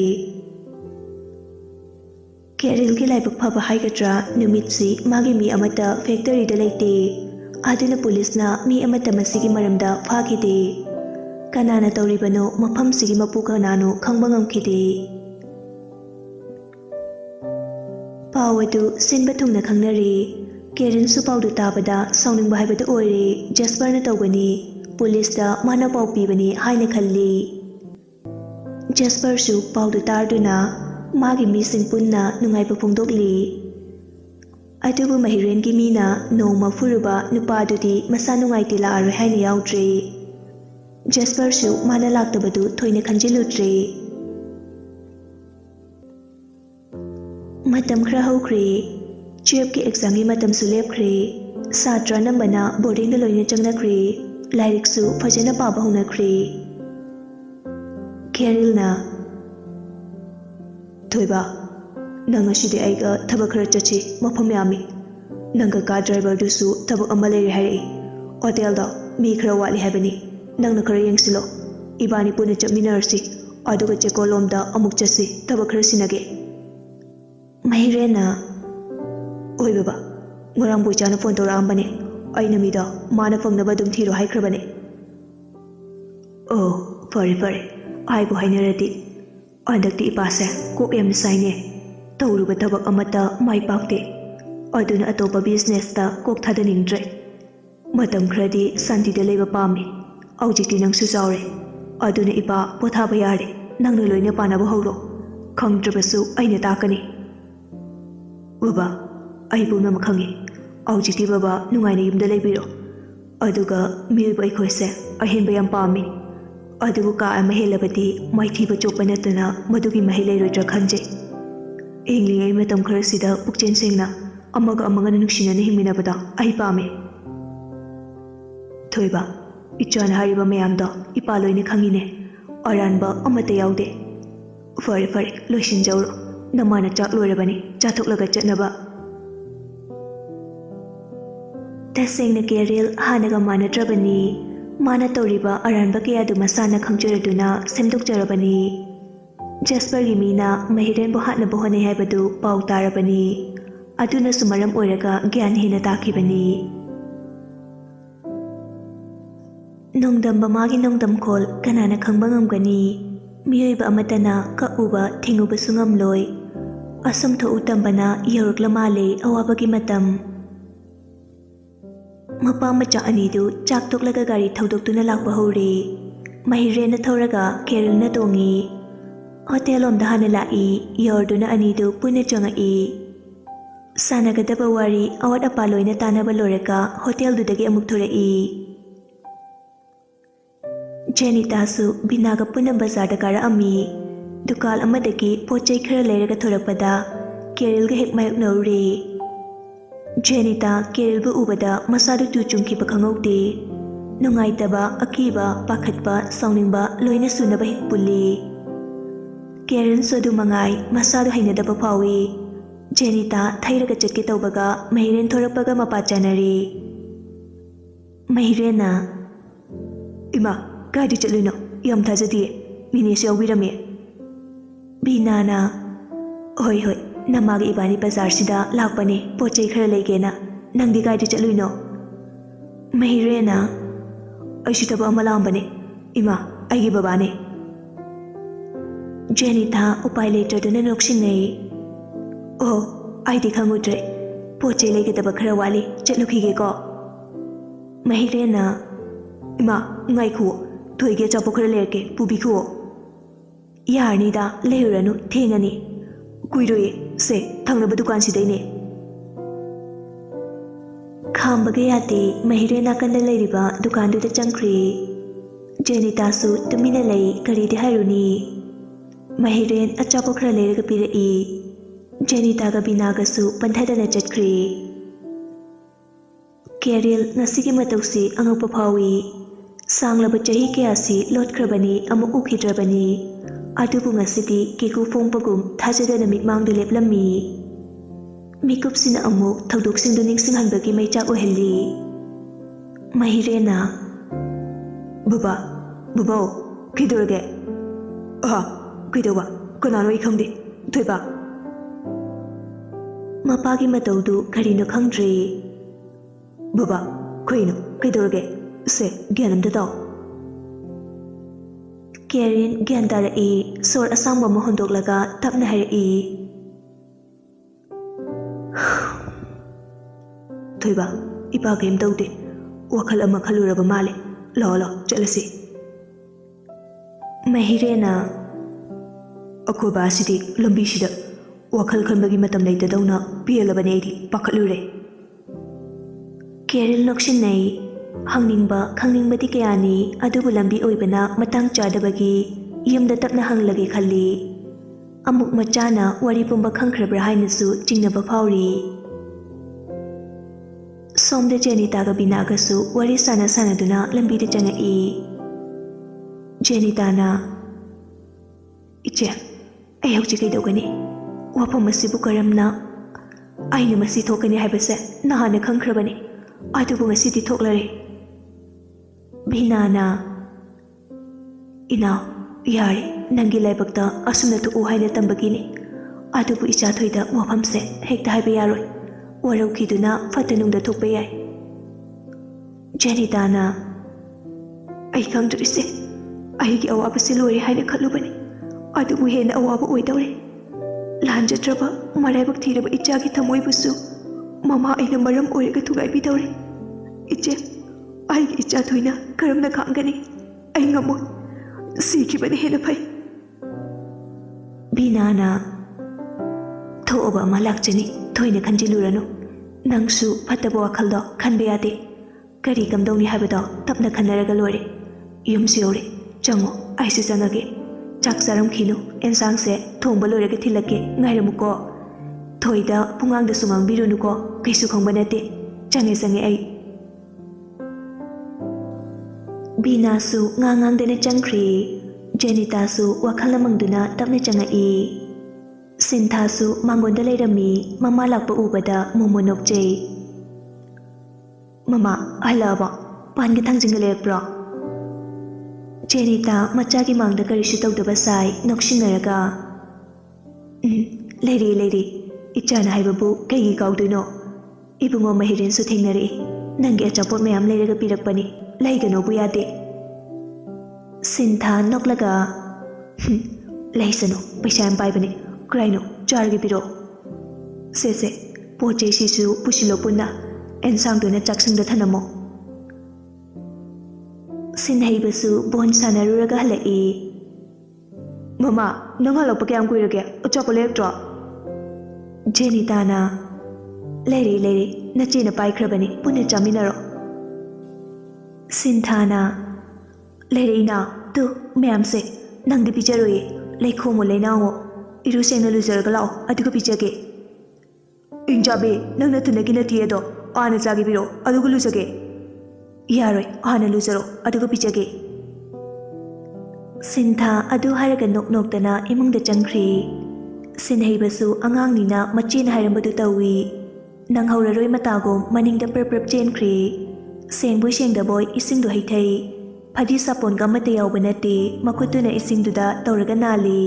ꯀꯦꯔꯜꯒꯤ ꯂꯥꯏꯕꯛ ꯐꯕ ꯍꯥꯏꯒꯗ꯭ꯔꯥ, ꯅꯨꯃꯤꯠꯁꯤ ꯃꯥꯒꯤ ꯃꯤ ꯑꯃꯠꯇ ꯐꯦꯛꯇꯔꯤꯗ ꯂꯩꯇꯦ꯫ ꯑꯗꯨꯅ ꯄꯨꯂꯤꯁꯅ ꯃꯤ ꯑꯃꯠꯇ ꯃꯁꯤꯒꯤ ꯃꯔꯝꯗ ꯐꯥꯈꯤꯗꯦ꯫ ꯀꯅꯥꯅ ꯇꯧꯔꯤꯕꯅꯣ, ꯃꯐꯝꯁꯤꯒꯤ ꯃꯄꯨ ꯀꯅꯥꯅꯣ ꯈꯪꯕ ꯉꯝꯈꯤꯗꯦ꯫ ꯄꯥꯎ ꯑꯗꯨ ꯁꯤꯟꯕ ꯊꯨꯡꯅ ꯈꯪꯅꯔꯦ꯫ ꯀꯦꯔꯜꯁꯨ ꯄꯥꯎꯗꯨ ꯇꯥꯕꯗ ꯁꯥꯎꯅꯤꯡꯕ ꯍꯥꯏꯕꯗꯨ ꯑꯣꯏꯔꯦ꯫ ꯖꯁꯄꯔꯅ ꯇꯧꯕꯅꯤ, ꯄꯨꯂꯤꯁꯇ ꯃꯥꯅ ꯄꯥꯎ ꯄꯤꯕꯅꯤ ꯍꯥꯏꯅ ꯈꯜꯂꯤ꯫ ꯖꯁꯄꯔꯁꯨ ꯄꯥꯎꯗꯨ ꯇꯥꯔꯗꯨꯅ ꯃꯥꯒꯤ ꯃꯤꯁꯤꯡ ꯄꯨꯟꯅ ꯅꯨꯡꯉꯥꯏꯕ ꯐꯣꯡꯗꯣꯛꯂꯤ꯫ ꯑꯗꯨꯕꯨ ꯃꯍꯤꯔꯦꯟꯒꯤ ꯃꯤꯅ ꯅꯣꯡꯃ ꯐꯨꯔꯨꯕ ꯅꯨꯄꯥꯗꯨꯗꯤ ꯃꯁꯥ ꯅꯨꯡꯉꯥꯏꯇꯦ ꯂꯥꯛꯑꯔꯣꯏ ꯍꯥꯏꯅ ꯌꯥꯎꯗ꯭ꯔꯦ꯫ ꯖꯁꯄꯔꯁꯨ ꯃꯥꯅ ꯂꯥꯛꯇꯕꯗꯨ ꯊꯣꯏꯅ ꯈꯟꯖꯤꯜꯂꯨꯗ꯭ꯔꯦ꯫ ꯃꯇꯝ ꯈꯔ ꯍꯧꯈ꯭ꯔꯦ꯫ ꯇꯨꯌꯦꯜꯞꯀꯤ ꯑꯦꯛꯖꯥꯝꯒꯤ ꯃꯇꯝꯁꯨ ꯂꯦꯞꯈ꯭ꯔꯦ꯫ ꯁꯥꯇ꯭ꯔ ꯑꯅꯝꯕꯅ ꯕꯣꯔꯗꯤꯡꯗ ꯂꯣꯏꯅ ꯆꯪꯅꯈ꯭ꯔꯦ꯫ ꯂꯥꯏꯔꯤꯛꯁꯨ ꯐꯖꯅ ꯄꯥꯕ ꯍꯧꯅꯈ꯭ꯔꯦ꯫ ꯀꯦꯔꯜꯅ "ꯊꯣꯏꯕ, ꯅꯪ ꯉꯁꯤꯗꯤ ꯑꯩꯒ ꯊꯕꯛ ꯈꯔ ꯆꯠꯁꯤ, ꯃꯐꯝ ꯌꯥꯝꯃꯤ꯫ ꯅꯪꯒ ꯀꯥꯔ ꯗ꯭ꯔꯥꯏꯚꯔꯗꯨꯁꯨ ꯊꯕꯛ ꯑꯃ ꯂꯩꯔꯦ ꯍꯥꯏꯔꯛꯏ꯫ ꯍꯣꯇꯦꯜꯗ ꯃꯤ ꯈꯔ ꯋꯥꯠꯂꯤ ꯍꯥꯏꯕꯅꯤ꯫ ꯅꯪꯅ ꯈꯔ ꯌꯦꯡꯁꯤꯜꯂꯣ꯫ ꯏꯕꯥꯅꯤ ꯄꯨꯟꯅ ꯆꯠꯃꯤꯟꯅꯔꯁꯤ, ꯑꯗꯨꯒ ꯆꯦꯛꯀꯣꯟꯂꯣꯝꯗ ꯑꯃꯨꯛ ꯆꯠꯁꯤ, ꯊꯕꯛ ꯈꯔ ꯁꯤꯟꯅꯒꯦ." ꯃꯍꯤꯔꯦꯟꯅ "ꯍꯣꯏ ꯕꯕꯥ, ꯉꯔꯥꯡ ꯕꯣꯏꯆꯥꯅ ꯐꯣꯟ ꯇꯧꯔꯛꯑꯝꯕꯅꯦ꯫ ꯑꯩꯅ ꯃꯤꯗ ꯃꯥꯅ ꯐꯪꯅꯕ ꯑꯗꯨꯝ ꯊꯤꯔꯣ ꯍꯥꯏꯈ꯭ꯔꯕꯅꯦ." "ꯑꯣ, ꯐꯔꯦ ꯐꯔꯦ, ꯍꯥꯏꯕꯨ ꯍꯥꯏꯅꯔꯗꯤ꯫ ꯍꯟꯗꯛꯇꯤ ꯏꯄꯥꯁꯦ ꯀꯣꯛ ꯌꯥꯝꯅ ꯁꯥꯏꯅꯦ꯫ ꯇꯧꯔꯨꯕ ꯊꯕꯛ ꯑꯃꯠꯇ ꯃꯥꯏ ꯄꯥꯛꯇꯦ꯫ ꯑꯗꯨꯅ ꯑꯇꯣꯞꯄ ꯕꯤꯖꯤꯅꯦꯁꯇ ꯀꯣꯛ ꯊꯥꯗꯅꯤꯡꯗ꯭ꯔꯦ꯫ ꯃꯇꯝ ꯈꯔꯗꯤ ꯁꯥꯟꯇꯤꯗ ꯂꯩꯕ ꯄꯥꯝꯃꯤ꯫ ꯍꯧꯖꯤꯛꯇꯤ ꯅꯪꯁꯨ ꯆꯥꯎꯔꯦ, ꯑꯗꯨꯅ ꯏꯄꯥ ꯄꯣꯊꯥꯕ ꯌꯥꯔꯦ꯫ ꯅꯪꯅ ꯂꯣꯏꯅ ꯄꯥꯅꯕ ꯍꯧꯔꯣ꯫ ꯈꯪꯗ꯭ꯔꯕꯁꯨ ꯑꯩꯅ ꯇꯥꯛꯀꯅꯤ." "ꯕꯕꯥ, ꯑꯩ ꯄꯨꯝꯅꯃꯛ ꯈꯪꯉꯤ꯫ ꯍꯧꯖꯤꯛꯇꯤ ꯕꯕꯥ ꯅꯨꯡꯉꯥꯏꯅ ꯌꯨꯝꯗ ꯂꯩꯕꯤꯔꯣ꯫ ꯑꯗꯨꯒ ꯃꯤꯑꯣꯏꯕ ꯑꯩꯈꯣꯏꯁꯦ ꯑꯍꯦꯟꯕ ꯌꯥꯝ ꯄꯥꯝꯃꯤ꯫ ꯑꯗꯨꯕꯨ ꯀꯥ ꯑꯃ ꯍꯦꯜꯂꯕꯗꯤ ꯃꯥꯏꯊꯤꯕ ꯆꯣꯞꯄ ꯅꯠꯇꯅ ꯃꯗꯨꯒꯤ ꯃꯍꯩ ꯂꯩꯔꯣꯏꯗ꯭ꯔꯥ ꯈꯟꯖꯩ꯫ ꯍꯤꯡꯂꯤꯉꯩ ꯃꯇꯝ ꯈꯔꯁꯤꯗ ꯄꯨꯛꯆꯦꯜ ꯁꯦꯡꯅ ꯑꯃꯒ ꯑꯃꯒ ꯅꯨꯡꯁꯤꯅꯅ ꯍꯤꯡꯃꯤꯟꯅꯕꯗ ꯑꯩ ꯄꯥꯝꯃꯤ." "ꯊꯣꯏꯕ, ꯏꯆꯥꯅ ꯍꯥꯏꯔꯤꯕ ꯃꯌꯥꯝꯗꯣ ꯏꯄꯥ ꯂꯣꯏꯅ ꯈꯪꯉꯤꯅꯦ꯫ ꯑꯔꯥꯟꯕ ꯑꯃꯠꯇ ꯌꯥꯎꯗꯦ꯫ ꯐꯔꯦ ꯐꯔꯦ, ꯂꯣꯏꯁꯤꯟꯖꯧꯔꯣ꯫ ꯅꯃꯥꯅ ꯆꯥꯛ ꯂꯣꯏꯔꯕꯅꯤ, ꯆꯥꯊꯣꯛꯂꯒ ꯆꯠꯅꯕ." ꯇꯁꯦꯡꯅ ꯀꯦꯔꯜ ꯍꯥꯟꯅꯒ ꯃꯥꯟꯅꯗ꯭ꯔꯕꯅꯤ꯫ ꯃꯥꯅ ꯇꯧꯔꯤꯕ ꯑꯔꯥꯟꯕ ꯀꯌꯥꯗꯨ ꯃꯁꯥꯅ ꯈꯪꯖꯔꯗꯨꯅ ꯁꯦꯝꯗꯣꯛꯆꯔꯕꯅꯤ꯫ ꯖꯁꯄꯔꯒꯤ ꯃꯤꯅ ꯃꯍꯤꯔꯦꯟꯕꯨ ꯍꯥꯠꯅꯕ ꯍꯣꯠꯅꯩ ꯍꯥꯏꯕꯗꯨ ꯄꯥꯎ ꯇꯥꯔꯕꯅꯤ꯫ ꯑꯗꯨꯅꯁꯨ ꯃꯔꯝ ꯑꯣꯏꯔꯒ ꯒ꯭ꯌꯥꯟ ꯍꯦꯟꯅ ꯇꯥꯈꯤꯕꯅꯤ꯫ ꯅꯣꯡꯗꯝꯕ ꯃꯥꯒꯤ ꯅꯣꯡꯗꯝꯈꯣꯜ ꯀꯅꯥꯅ ꯈꯪꯕ ꯉꯝꯒꯅꯤ? ꯃꯤꯑꯣꯏꯕ ꯑꯃꯠꯇꯅ ꯀꯛꯎꯕ ꯊꯤꯡꯉꯨꯕꯁꯨ ꯉꯝꯂꯣꯏ꯫ ꯑꯁꯨꯝ ꯊꯣꯛꯎ ꯇꯝꯕꯅ ꯌꯧꯔꯛꯂ ꯃꯥꯜꯂꯦ ꯑꯋꯥꯕꯒꯤ ꯃꯇꯝ꯫ ꯃꯄꯥ ꯃꯆꯥ ꯑꯅꯤꯗꯨ ꯆꯥꯛ ꯇꯣꯛꯂꯒ ꯒꯥꯔꯤ ꯊꯧꯗꯣꯛꯇꯨꯅ ꯂꯥꯛꯄ ꯍꯧꯔꯦ꯫ ꯃꯍꯤꯔꯦꯟꯅ ꯊꯧꯔꯒ ꯀꯦꯔꯜꯅ ꯇꯣꯡꯉꯤ꯫ ꯍꯣꯇꯦꯜꯂꯣꯝꯗ ꯍꯥꯟꯅ ꯂꯥꯛꯏ꯫ ꯌꯧꯔꯗꯨꯅ ꯑꯅꯤꯗꯨ ꯄꯨꯟꯅ ꯆꯪꯉꯛꯏ꯫ ꯁꯥꯟꯅꯒꯗꯕ ꯋꯥꯔꯤ ꯑꯋꯥꯠ ꯑꯄꯥ ꯂꯣꯏꯅ ꯇꯥꯟꯅꯕ ꯂꯣꯏꯔꯒ ꯍꯣꯇꯦꯜꯗꯨꯗꯒꯤ ꯑꯃꯨꯛ ꯊꯣꯔꯛꯏ꯫ ꯖꯦꯅꯤꯇꯥꯁꯨ ꯕꯤꯅꯥꯒ ꯄꯨꯟꯅ ꯕꯖꯥꯔꯗ ꯀꯥꯔꯛꯑꯝꯃꯤ꯫ ꯗꯨꯀꯥꯟ ꯑꯃꯗꯒꯤ ꯄꯣꯠ ꯆꯩ ꯈꯔ ꯂꯩꯔꯒ ꯊꯣꯔꯛꯄꯗ ꯀꯦꯔꯜꯒ ꯍꯦꯛ ꯃꯥꯌꯣꯛꯅꯔꯨꯔꯦ꯫ ꯖꯦꯅꯤꯇꯥ ꯀꯦꯔꯜꯕꯨ ꯎꯕꯗ ꯃꯁꯥꯗꯨ ꯇꯨ ꯆꯨꯡꯈꯤꯕ ꯈꯪꯍꯧꯗꯦ꯫ ꯅꯨꯡꯉꯥꯏꯇꯕ, ꯑꯀꯤꯕ, ꯄꯥꯈꯠꯄ, ꯁꯥꯎꯅꯤꯡꯕ ꯂꯣꯏꯅ ꯁꯨꯅꯕ ꯍꯦꯛ ꯄꯨꯜꯂꯤ꯫ Karen sodu mangai masadu hainadaba phawi. Jenita thairaga chatke tawbaga Mahiren thorakpaga mapa chanari. Mahirena Ima kadi chatluno yam thajadi mini se yawbirame. Binana Hoi hoi namagi ibani bazar sida lakpane pochai khara leigena nangdi kadi chatluino. Mahirena Aishitaba amalambane Ima aigi babane. Jenita upai letraduna noksinai. Oh aidi khangudre pochai leigedaba khara wali chatlukige ko. Mahirena Ima ngai khu thoige chapo khara lerke pubi khu. Yarnida leuranu thengani. Kuiroi se thangnaba dukan sidaine. Khambage yate Mahirena kanda leiriba dukanduda changkri. Jenita su tumina lei karidi hairuni. Mahiren achapo khara leiraga pirai. Jenita ga binaga su panthadana chatkri. Keril nasigi matausi angakpa phawi. Sanglaba chahi kayasi lotkrabani amu ukhidrabani. Adubu ngasidi kiku fongpagum thajadana mikmangdu leplammi. Mikupsina amu thaudoksingdu ningsinghanbagi maichak ohelli. Mahirena Baba kidorage kidoba kanano ikhangde thoiba. Mapagi mataudu karino khangdre. Baba koino kidorage se gyanamda daw. Karen gyan tarai sor asangba mo hondoklaga tapna harai. Thoiba ipa game tawde wakhal ama khaluraba male lo chalasi. Mahirena Akoba asidi lambi sida wakhal khanbagi matam leitadawna pialabane aidi pakhalure. Karen noksinai hangningba khangningbadi kayani adubu lambi oibana matang chadabagi yumda tapna hanglage khalli. Amuk machana wari pumba khangkhrabra hainasu chingnaba phawri. Somde Jenita ga binaga su wari sana duna lambi de changai. Jenita na Iche ai hauji kai dogani wapam masibu karamna aina masi thokani haibase nahana khangkhrabani adubu ngasidi thoklare. Binana Ina yare nangi laibakta asumna tu haina tambagini adubu icha thoida wapamse hekta haiba yaroi waraukiduna fatanungda thokpa yai. Jenita na ai khangdrise aigi awabase lore haina khalubani adubu hena awaba oidawre. Lanjadraba maraibak thiraba ichagi thamoibusu mama aina maram oiraga thugaibidawre. Iche aigi icha thoina karamna khangani ai ngamoi sikibani hena phai. Binana thoba ama lakchani thoina khanjiluranu nangsu phataba wakhaldo khanbe yade. Kari kamdawni haibado tapna khanaraga lore. Yumsi yore chango aisi changage chak charam khinu ensang se thongba loiraga thilake ngairamuko. Thoida pungangda sungang birunuko kaisu khongba nate change ai. Bina su ngangang dena changkri. Jenita su wakhala mangduna tapna changai. Sintha su mangonda leirami mama lakpa ubada mumonokje. Mama halaba pangi thangjinga lepro. Jenita machagi mangda karishu tawdaba sai noksinaraga. Leiri ichana haibabu kaigi kawduno. Ibungo Mahiren su thengnari nangi achapot mayam leiraga pirakpani laigano bu yade. Sintha noklaga laisano paisa yam paibani kraino chargi piro. Se poche sisu pusilo punna ensang duna chaksingda thanamo. Sinhaibasu bon sanaruraga halai. Mama nang halakpa kayam kuirage achapa leptro. Jenita na leiri nachina paikrabani punna chaminaro. Sintha na leiri na tu mayam se nangdi pijaroi leikhomo leinawo iru sengna luzaraga lao aduga pijage. Injabe nangna tunagi natiedo ana jagi biro aduga luzage. Yaroi ana luzaro aduga pijage. Sintha adu haraga nok-noktana imungda changkhri. Sinheibasu angangnina machina hairambadu tawi. Nanghauraroi matagom maningda perprep chenkhri. Sengbu sengdaboy isingdu haithai. Phadi sapon ga mate yawba nate makutuna isingduda tawraga nali.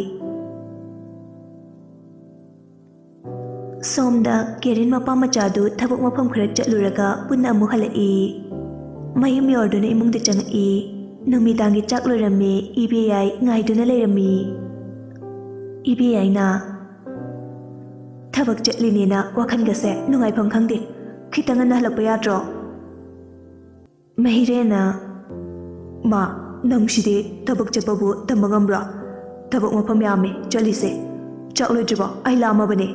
Somda Kerin mapa machadu thabuk mafam khara chatluraga punna amu halai. Mayum yorduna imungda changai. Numidangi chak loirami EBI ngaiduna leirami. EBI na Thabak chatlinina wakhan gase nungaifam khangde. Khitanga na halakpa yadro. Mahirena Ma nangshide thabak chapabu tambangambra. Thabak mafam yame chalise. Chak loijaba ai lama bane.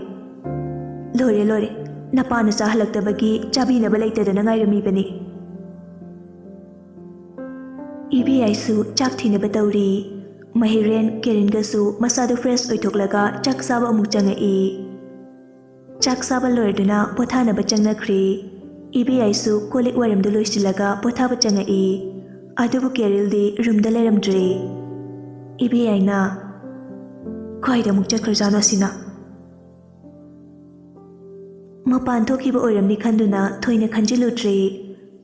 Lore napana sa halaktabagi chabi na balaitadana ngairami bane. EBI su chak thinaba tawri. Mahiren Kerin gasu masadu fresh oithoklaga chak saba amuk changai. Chak saba loiduna pothanaba changnakhri. EBI su kolik waramdu loisilaga pothaba changai. Adubu Kerildi roomda leiramdre. EBI na Khaida amuk chakhrajana sina. Mapan thokiba oiramni khanduna thoina khanjiludre.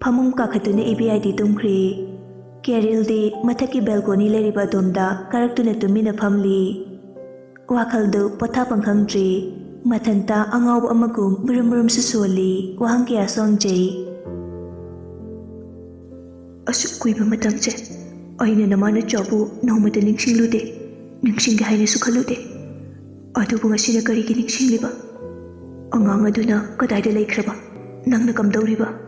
Phamum kakhatuna EBI di tumkhri. Kerildi mathaki balcony leriba domda karaktuna tumina famli. Wakhaldu pothapang khangdri. Mathanta angawba amagum murum susoli wahang kaya songjay. Asuk kuiba matamche. Aina namana chabu naumata ningsinglude. Ningsingge haina sukhalude. Adubu ngasina karigi ningsingliba. Angang aduna kadayda laikhraba. Nangna kamdawriba.